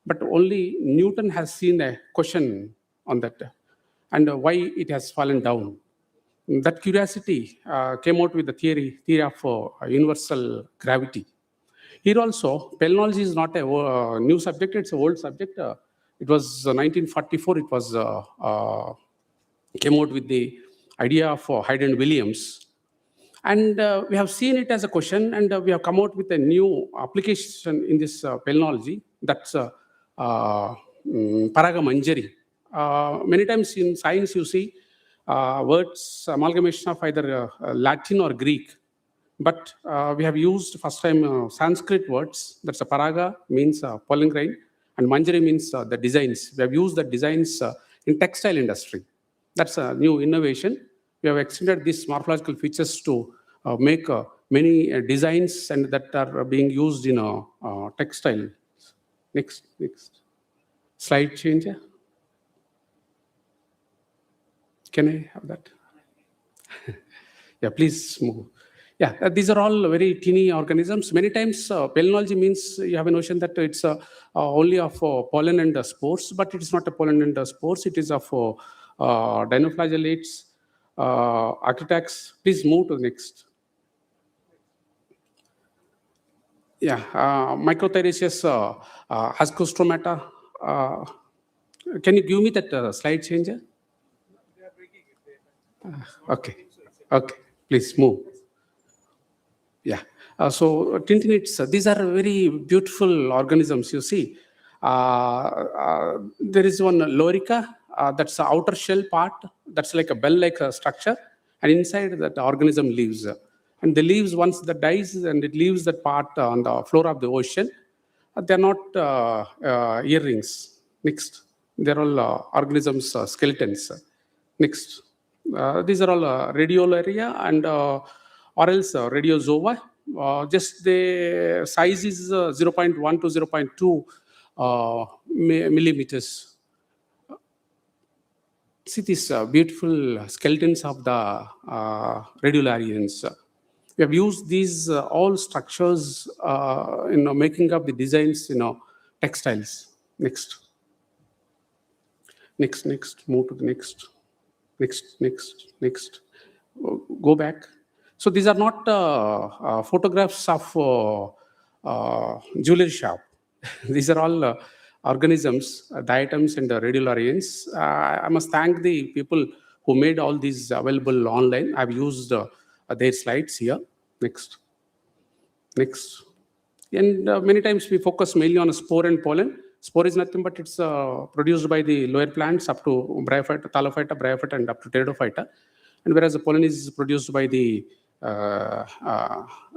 But only Newton has seen a question on that and why it has fallen down. That curiosity came out with the theory of universal gravity. Here also, palynology is not a new subject, it's an old subject. It was 1944, it was came out with the idea of Hayden Williams. And we have seen it as a question, and we have come out with a new application in this paleontology, that's Paraga many times in science, you see words, amalgamation of either Latin or Greek. But we have used first time Sanskrit words. That's a paraga means pollen grain, and manjari means the designs. We have used the designs in textile industry. That's a new innovation. We have extended these morphological features to make many designs and that are being used in textile. Next slide changer. Can I have that? Yeah, please move. Yeah, these are all very teeny organisms. Many times, palynology means you have a notion that it's only of pollen and spores, but it is not a pollen and spores. It is of dinoflagellates, architects. Please move to the next. Yeah, microthyraceous ascostromata. Can you give me that slide changer? Okay, please move. Yeah. So tintinids, these are very beautiful organisms, you see. There is one lorica, that's the outer shell part, that's like a bell-like structure, and inside that organism lives. And the leaves, once that dies, and it leaves that part on the floor of the ocean, they're not earrings. Next. They're all organisms, skeletons. Next. These are all radiolaria and or else radiozoa. Just the size is 0.1 to 0.2 millimeters. See these beautiful skeletons of the radiolarians. We have used these all structures in making up the designs, textiles. Next. Move to the next. Next. Go back. So these are not photographs of jewelry shop. These are all organisms, diatoms and radiolarians. I must thank the people who made all these available online. I've used their slides here. Next. And many times we focus mainly on spore and pollen. Spore is nothing but it's produced by the lower plants up to Bryophyta, Thallophyta, Bryophyta, and up to Pteridophyta. And whereas the pollen is produced by the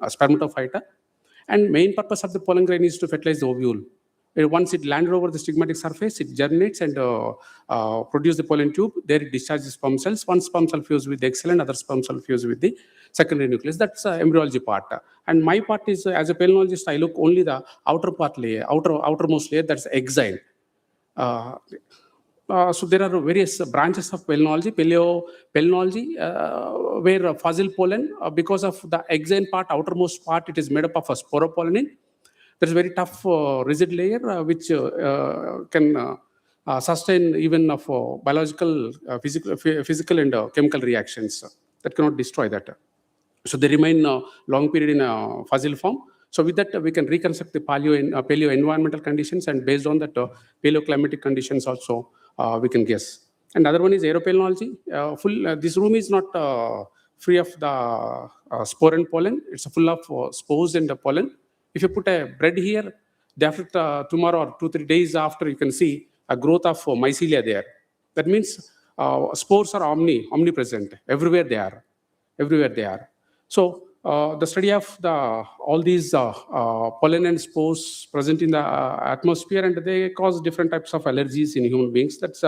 Spermatophyta. And main purpose of the pollen grain is to fertilize the ovule. Once it landed over the stigmatic surface, it germinates and produces the pollen tube. There it discharges sperm cells. One sperm cell fuse with the egg cell and other sperm cell fuse with the secondary nucleus. That's embryology part. And my part is, as a palynologist, I look only the outer part layer, outermost layer, that's exile. So there are various branches of palynology, palynology, where fossil pollen, because of the exile part, outermost part, it is made up of a sporopollenin. There is a very tough rigid layer which can sustain even of biological, physical and chemical reactions that cannot destroy that. So they remain long period in fossil form. So with that, we can reconstruct the paleo environmental conditions, and based on that paleoclimatic conditions also we can guess. And other one is aeropalynology. This room is not free of the spore and pollen. It's full of spores and pollen. If you put a bread here, after tomorrow or 2-3 days after, you can see a growth of mycelia there. That means spores are omnipresent. Everywhere they are. So the study of all these pollen and spores present in the atmosphere, and they cause different types of allergies in human beings. That's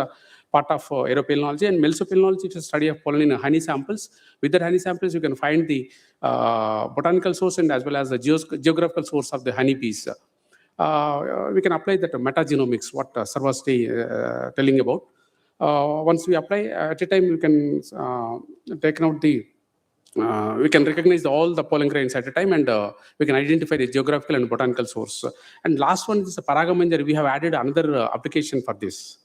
part of aeropalynology. And mesopalynology is a study of pollen in honey samples. With the honey samples, you can find the botanical source and as well as the geographical source of the honeybees. We can apply that metagenomics, what Sir was telling about. Once we apply, at a time we can take out the we can recognize all the pollen grains at a time, and we can identify the geographical and botanical source. And last one is the Paragamanjari. We have added another application for this.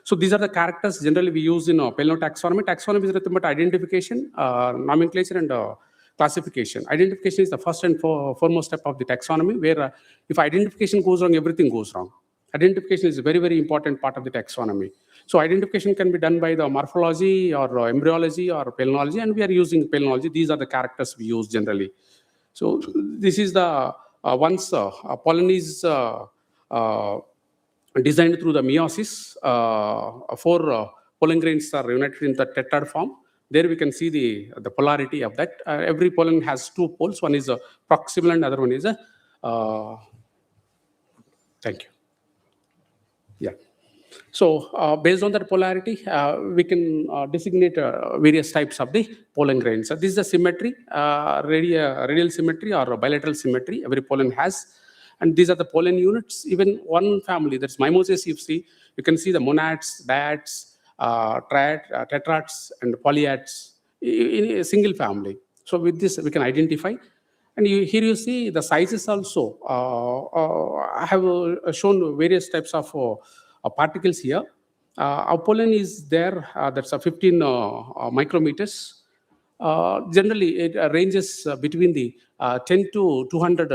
So these are the characters generally we use in paleotaxonomy. Taxonomy is nothing but identification, nomenclature, and classification. Identification is the first and foremost step of the taxonomy, where if identification goes wrong, everything goes wrong. Identification is a very, very important part of the taxonomy. So identification can be done by the morphology or embryology or palynology, and we are using palynology. These are the characters we use generally. So this is the once pollen is uh, designed through the meiosis. Four pollen grains are united in the tetrad form. There we can see the polarity of that. Every pollen has two poles. One is proximal and other one is a. Thank you. Yeah. So based on that polarity, we can designate various types of the pollen grains. So this is the symmetry, radial symmetry or bilateral symmetry every pollen has. And these are the pollen units. Even one family, that's mimosas, you can see the monads, dyads, tetrads, and polyads in a single family. So with this, we can identify. And here you see the sizes also. I have shown various types of particles here. Our pollen is there, that's 15 micrometers. Generally, it ranges between the 10 to 200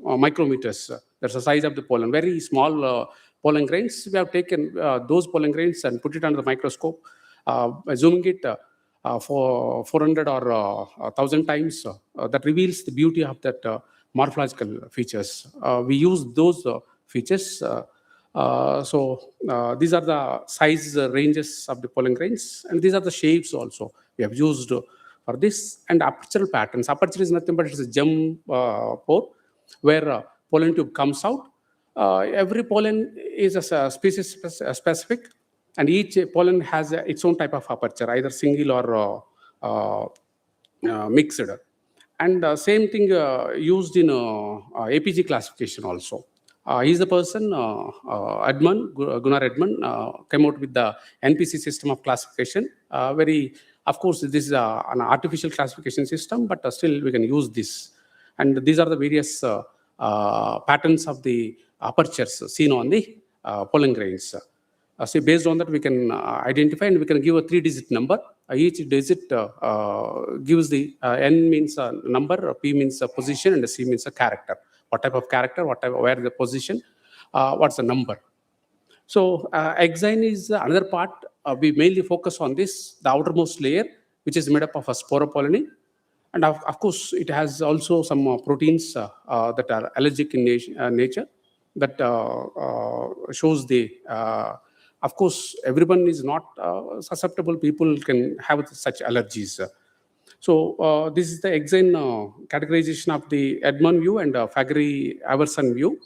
micrometers. That's the size of the pollen. Very small pollen grains. We have taken those pollen grains and put it under the microscope, zooming it for 400 or 1,000 times. That reveals the beauty of that morphological features. We use those features. These are the size ranges of the pollen grains, and these are the shapes also we have used for this. And apertural patterns. Aperture is nothing but it's a gem pore where pollen tube comes out. Every pollen is a species specific, and each pollen has its own type of aperture, either single or mixed. And same thing used in APG classification also. He's the person, Gunnar Edmund, came out with the NPC system of classification. Of course, this is an artificial classification system, but still we can use this. And these are the various patterns of the apertures seen on the pollen grains. So based on that, we can identify and we can give a 3-digit number. Each digit gives the N means a number, P means a position, and C means a character. What type of character, where the position, what's the number. So exine is another part. We mainly focus on this, the outermost layer, which is made up of a sporopollen. And of course, it has also some proteins that are allergic in nature that shows the of course, everyone is not susceptible. People can have such allergies. So this is the exine categorization of the Edmond view and Fagery-Iverson view.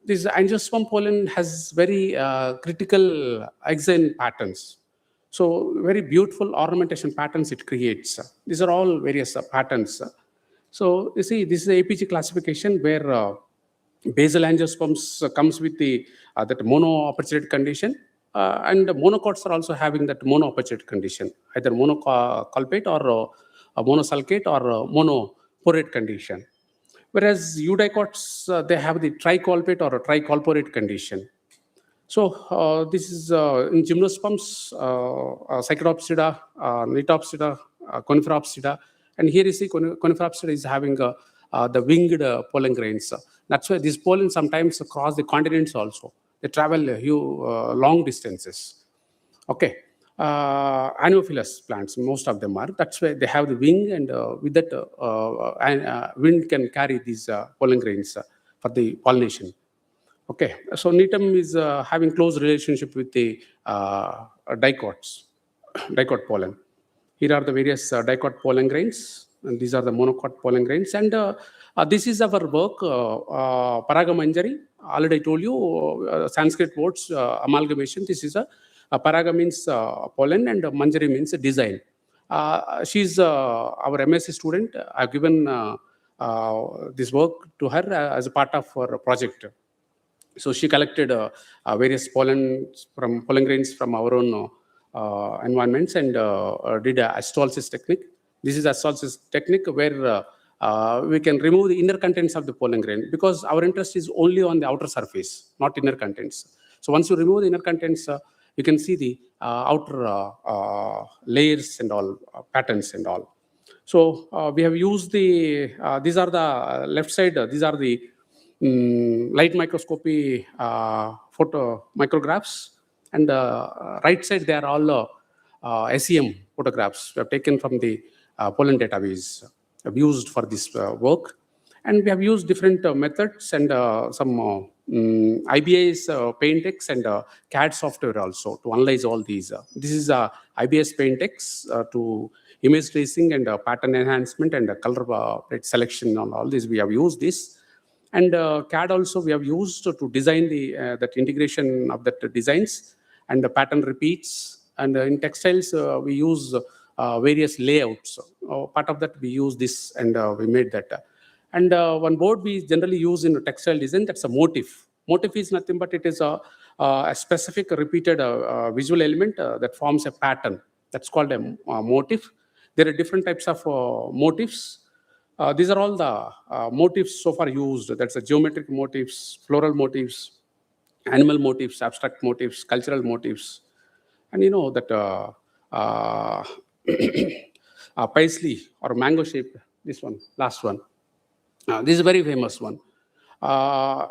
This angiosperm pollen has very critical exine patterns. So very beautiful ornamentation patterns it creates. These are all various patterns. So you see, this is the APG classification where basal angiosperms comes with the that monoaperturate condition, and monocots are also having that monoaperturate condition, either monocolpate or monosulcate or monoporate condition. Whereas eudicots, they have the tricolpate or a tricolporate condition. So this is in gymnosperms, Psychedopsida, Nitopsida, Coniferopsida, and here you see Coniferopsida is having the winged pollen grains. That's why these pollen sometimes cross the continents also. They travel long distances. Okay. Anophyllous plants, most of them are. That's why they have the wing, and with that, wind can carry these pollen grains for the pollination. Okay, so Netum is having close relationship with the dicot pollen. Here are the various dicot pollen grains, and these are the monocot pollen grains. And this is our work, Paragamanjari. Already I told you, Sanskrit words, amalgamation. This is Paraga means pollen and Manjari means design. She's our MSc student. I've given this work to her as a part of her project. So she collected various pollen grains from our own environments and did a astrolysis technique. This is astrolysis technique where we can remove the inner contents of the pollen grain, because our interest is only on the outer surface, not inner contents. So once you remove the inner contents, you can see the outer layers and all, patterns and all. So we have used these are the left side, these are the light microscopy photo micrographs, and right side they are all SEM photographs we have taken from the pollen database we have used for this work. And we have used different methods and some IBS Paintex and CAD software also to analyze all these. This is IBS Paintex to image tracing and pattern enhancement and color plate selection and all this. We have used this. And CAD also we have used to design that integration of that designs and the pattern repeats. And in textiles, we use various layouts. Part of that we use this, and we made that. And one board we generally use in textile design, that's a motif. Motif is nothing but it is a specific repeated visual element that forms a pattern. That's called a motif. There are different types of motifs. These are all the motifs so far used. That's the geometric motifs, floral motifs, animal motifs, abstract motifs, cultural motifs. And you know that paisley or mango shape, this one, last one. This is a very famous one.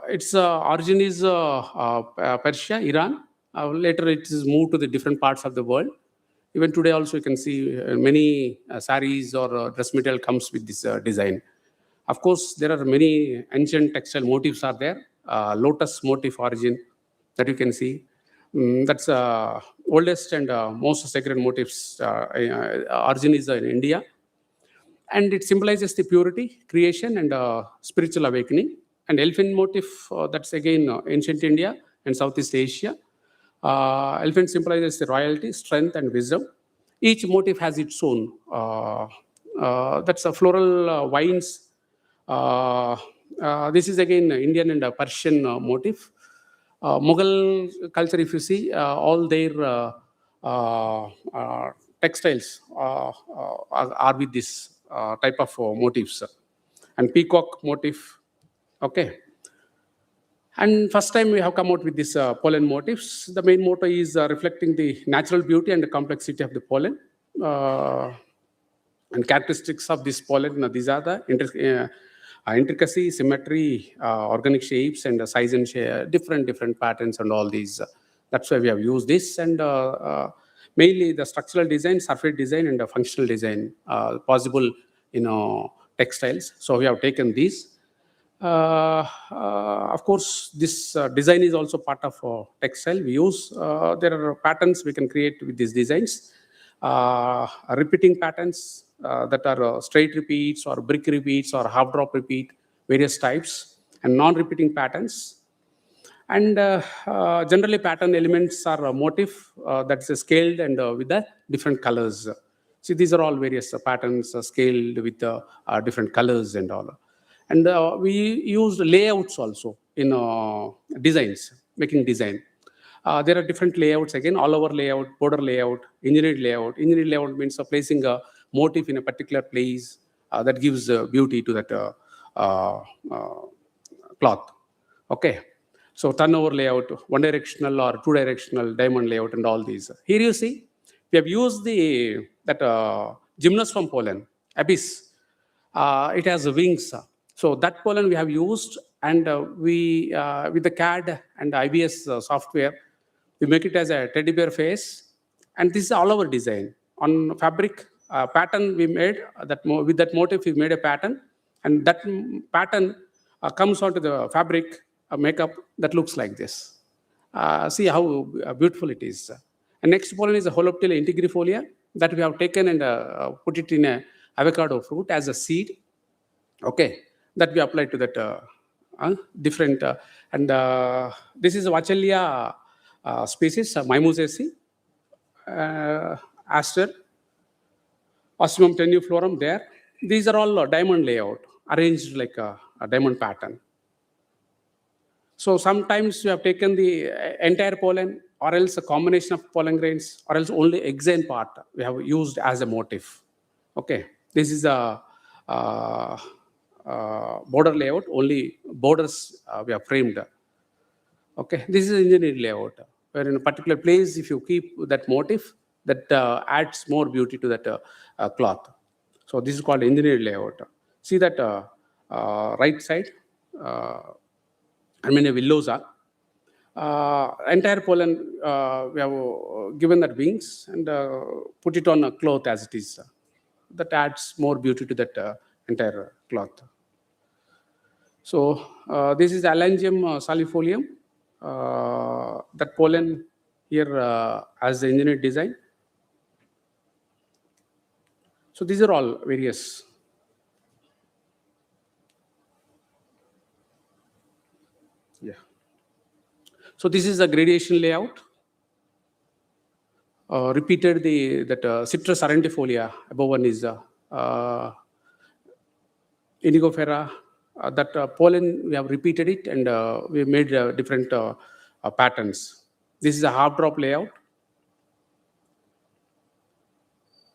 Its origin is Persia, Iran. Later it is moved to the different parts of the world. Even today also you can see many saris or dress material comes with this design. Of course, there are many ancient textile motifs are there. Lotus motif origin that you can see. That's oldest and most sacred motifs. Origin is in India. And it symbolizes the purity, creation, and spiritual awakening. And elephant motif, that's again ancient India and Southeast Asia. Elephant symbolizes the royalty, strength, and wisdom. Each motif has its own. That's a floral vines. This is again Indian and Persian motif. Mughal culture, if you see, all their textiles are with this type of motifs. And peacock motif, okay. And first time we have come out with this pollen motifs. The main motto is reflecting the natural beauty and the complexity of the pollen. And characteristics of this pollen, these are the intricacy, symmetry, organic shapes, and size and shape, different patterns and all these. That's why we have used this. And mainly the structural design, surface design, and the functional design possible in textiles. So we have taken these. Of course, this design is also part of textile. We use, there are patterns we can create with these designs. Repeating patterns that are straight repeats or brick repeats or half drop repeat, various types, and non-repeating patterns. And generally pattern elements are a motif that's scaled and with the different colors. See, these are all various patterns scaled with different colors and all. And we used layouts also in designs, making design. There are different layouts again, all over layout, border layout, engineered layout. Engineered layout means placing a motif in a particular place that gives beauty to that cloth. Okay. So turnover layout, one directional or two directional diamond layout and all these. Here you see, we have used that gymnosperm pollen, abyss. It has wings. So that pollen we have used, and we with the CAD and IBS software, we make it as a teddy bear face. And this is all our design. On fabric pattern we made, with that motif we made a pattern. And that pattern comes onto the fabric makeup that looks like this. See how beautiful it is. And next pollen is a Holoptila integrifolia that we have taken and put it in a avocado fruit as a seed. Okay, that we apply to that different. And this is Vachelia species, Mimosaceae, aster, Osmium tenuiflorum there. These are all diamond layout, arranged like a diamond pattern. So sometimes we have taken the entire pollen, or else a combination of pollen grains, or else only exine part we have used as a motif. Okay, this is a border layout, only borders we have framed. Okay, this is engineered layout, where in a particular place, if you keep that motif, that adds more beauty to that cloth. So this is called engineered layout. See that right side, and many villosa. Entire pollen, we have given that wings and put it on a cloth as it is. That adds more beauty to that entire cloth. So this is Alangium salifolium. That pollen here as the engineered design. So these are all various. Yeah. So this is a gradation layout. Repeated that citrus arentifolia. Above one is indigofera. That pollen, we have repeated it and we made different patterns. This is a half drop layout.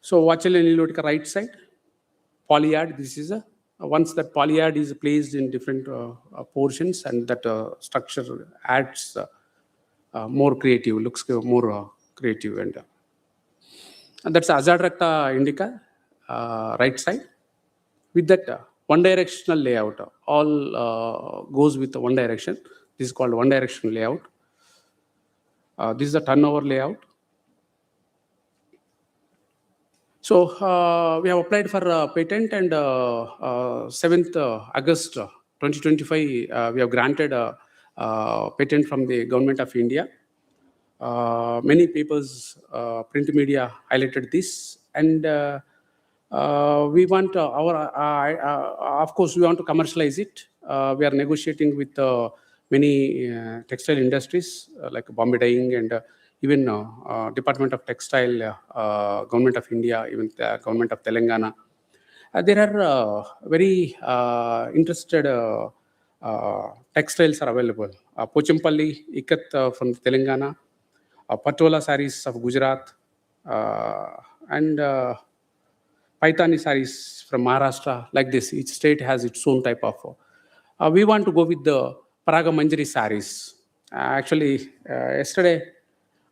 So Vachellia nilotica right side, polyad. This is a once that polyad is placed in different portions and that structure adds more creative, looks more creative and that's Azadirachta indica right side. With that one directional layout, all goes with one direction. This is called one directional layout. This is the turnover layout. So we have applied for a patent and 7th August 2025, we have granted a patent from the Government of India. Many papers, print media highlighted this, and we want of course, we want to commercialize it. We are negotiating with many textile industries like Bombay Dyeing and even Department of Textile, Government of India, even the Government of Telangana. There are very interested textiles are available. Pochampalli, Ikat from Telangana, Patola saris of Gujarat, and Paithani saris from Maharashtra, like this. Each state has its own type of. We want to go with the Paraga Manjari saris. Actually, yesterday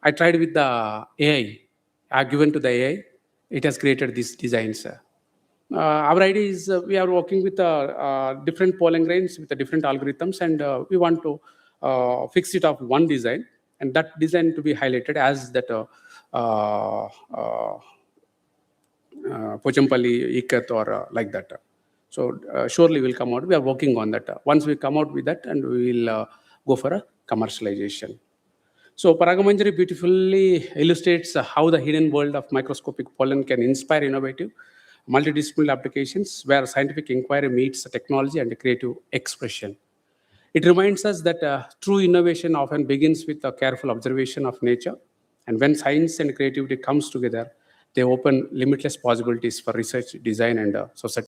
I tried with the AI. I given to the AI. It has created these designs. Our idea is we are working with different pollen grains with the different algorithms, and we want to fix it off one design, and that design to be highlighted as that Pochampalli, Ikat, or like that. So surely will come out. We are working on that. Once we come out with that, and we will go for a commercialization. So Paragamanjari beautifully illustrates how the hidden world of microscopic pollen can inspire innovative, multidisciplinary applications where scientific inquiry meets the technology and the creative expression. It reminds us that true innovation often begins with a careful observation of nature, and when science and creativity comes together, they open limitless possibilities for research, design, and society.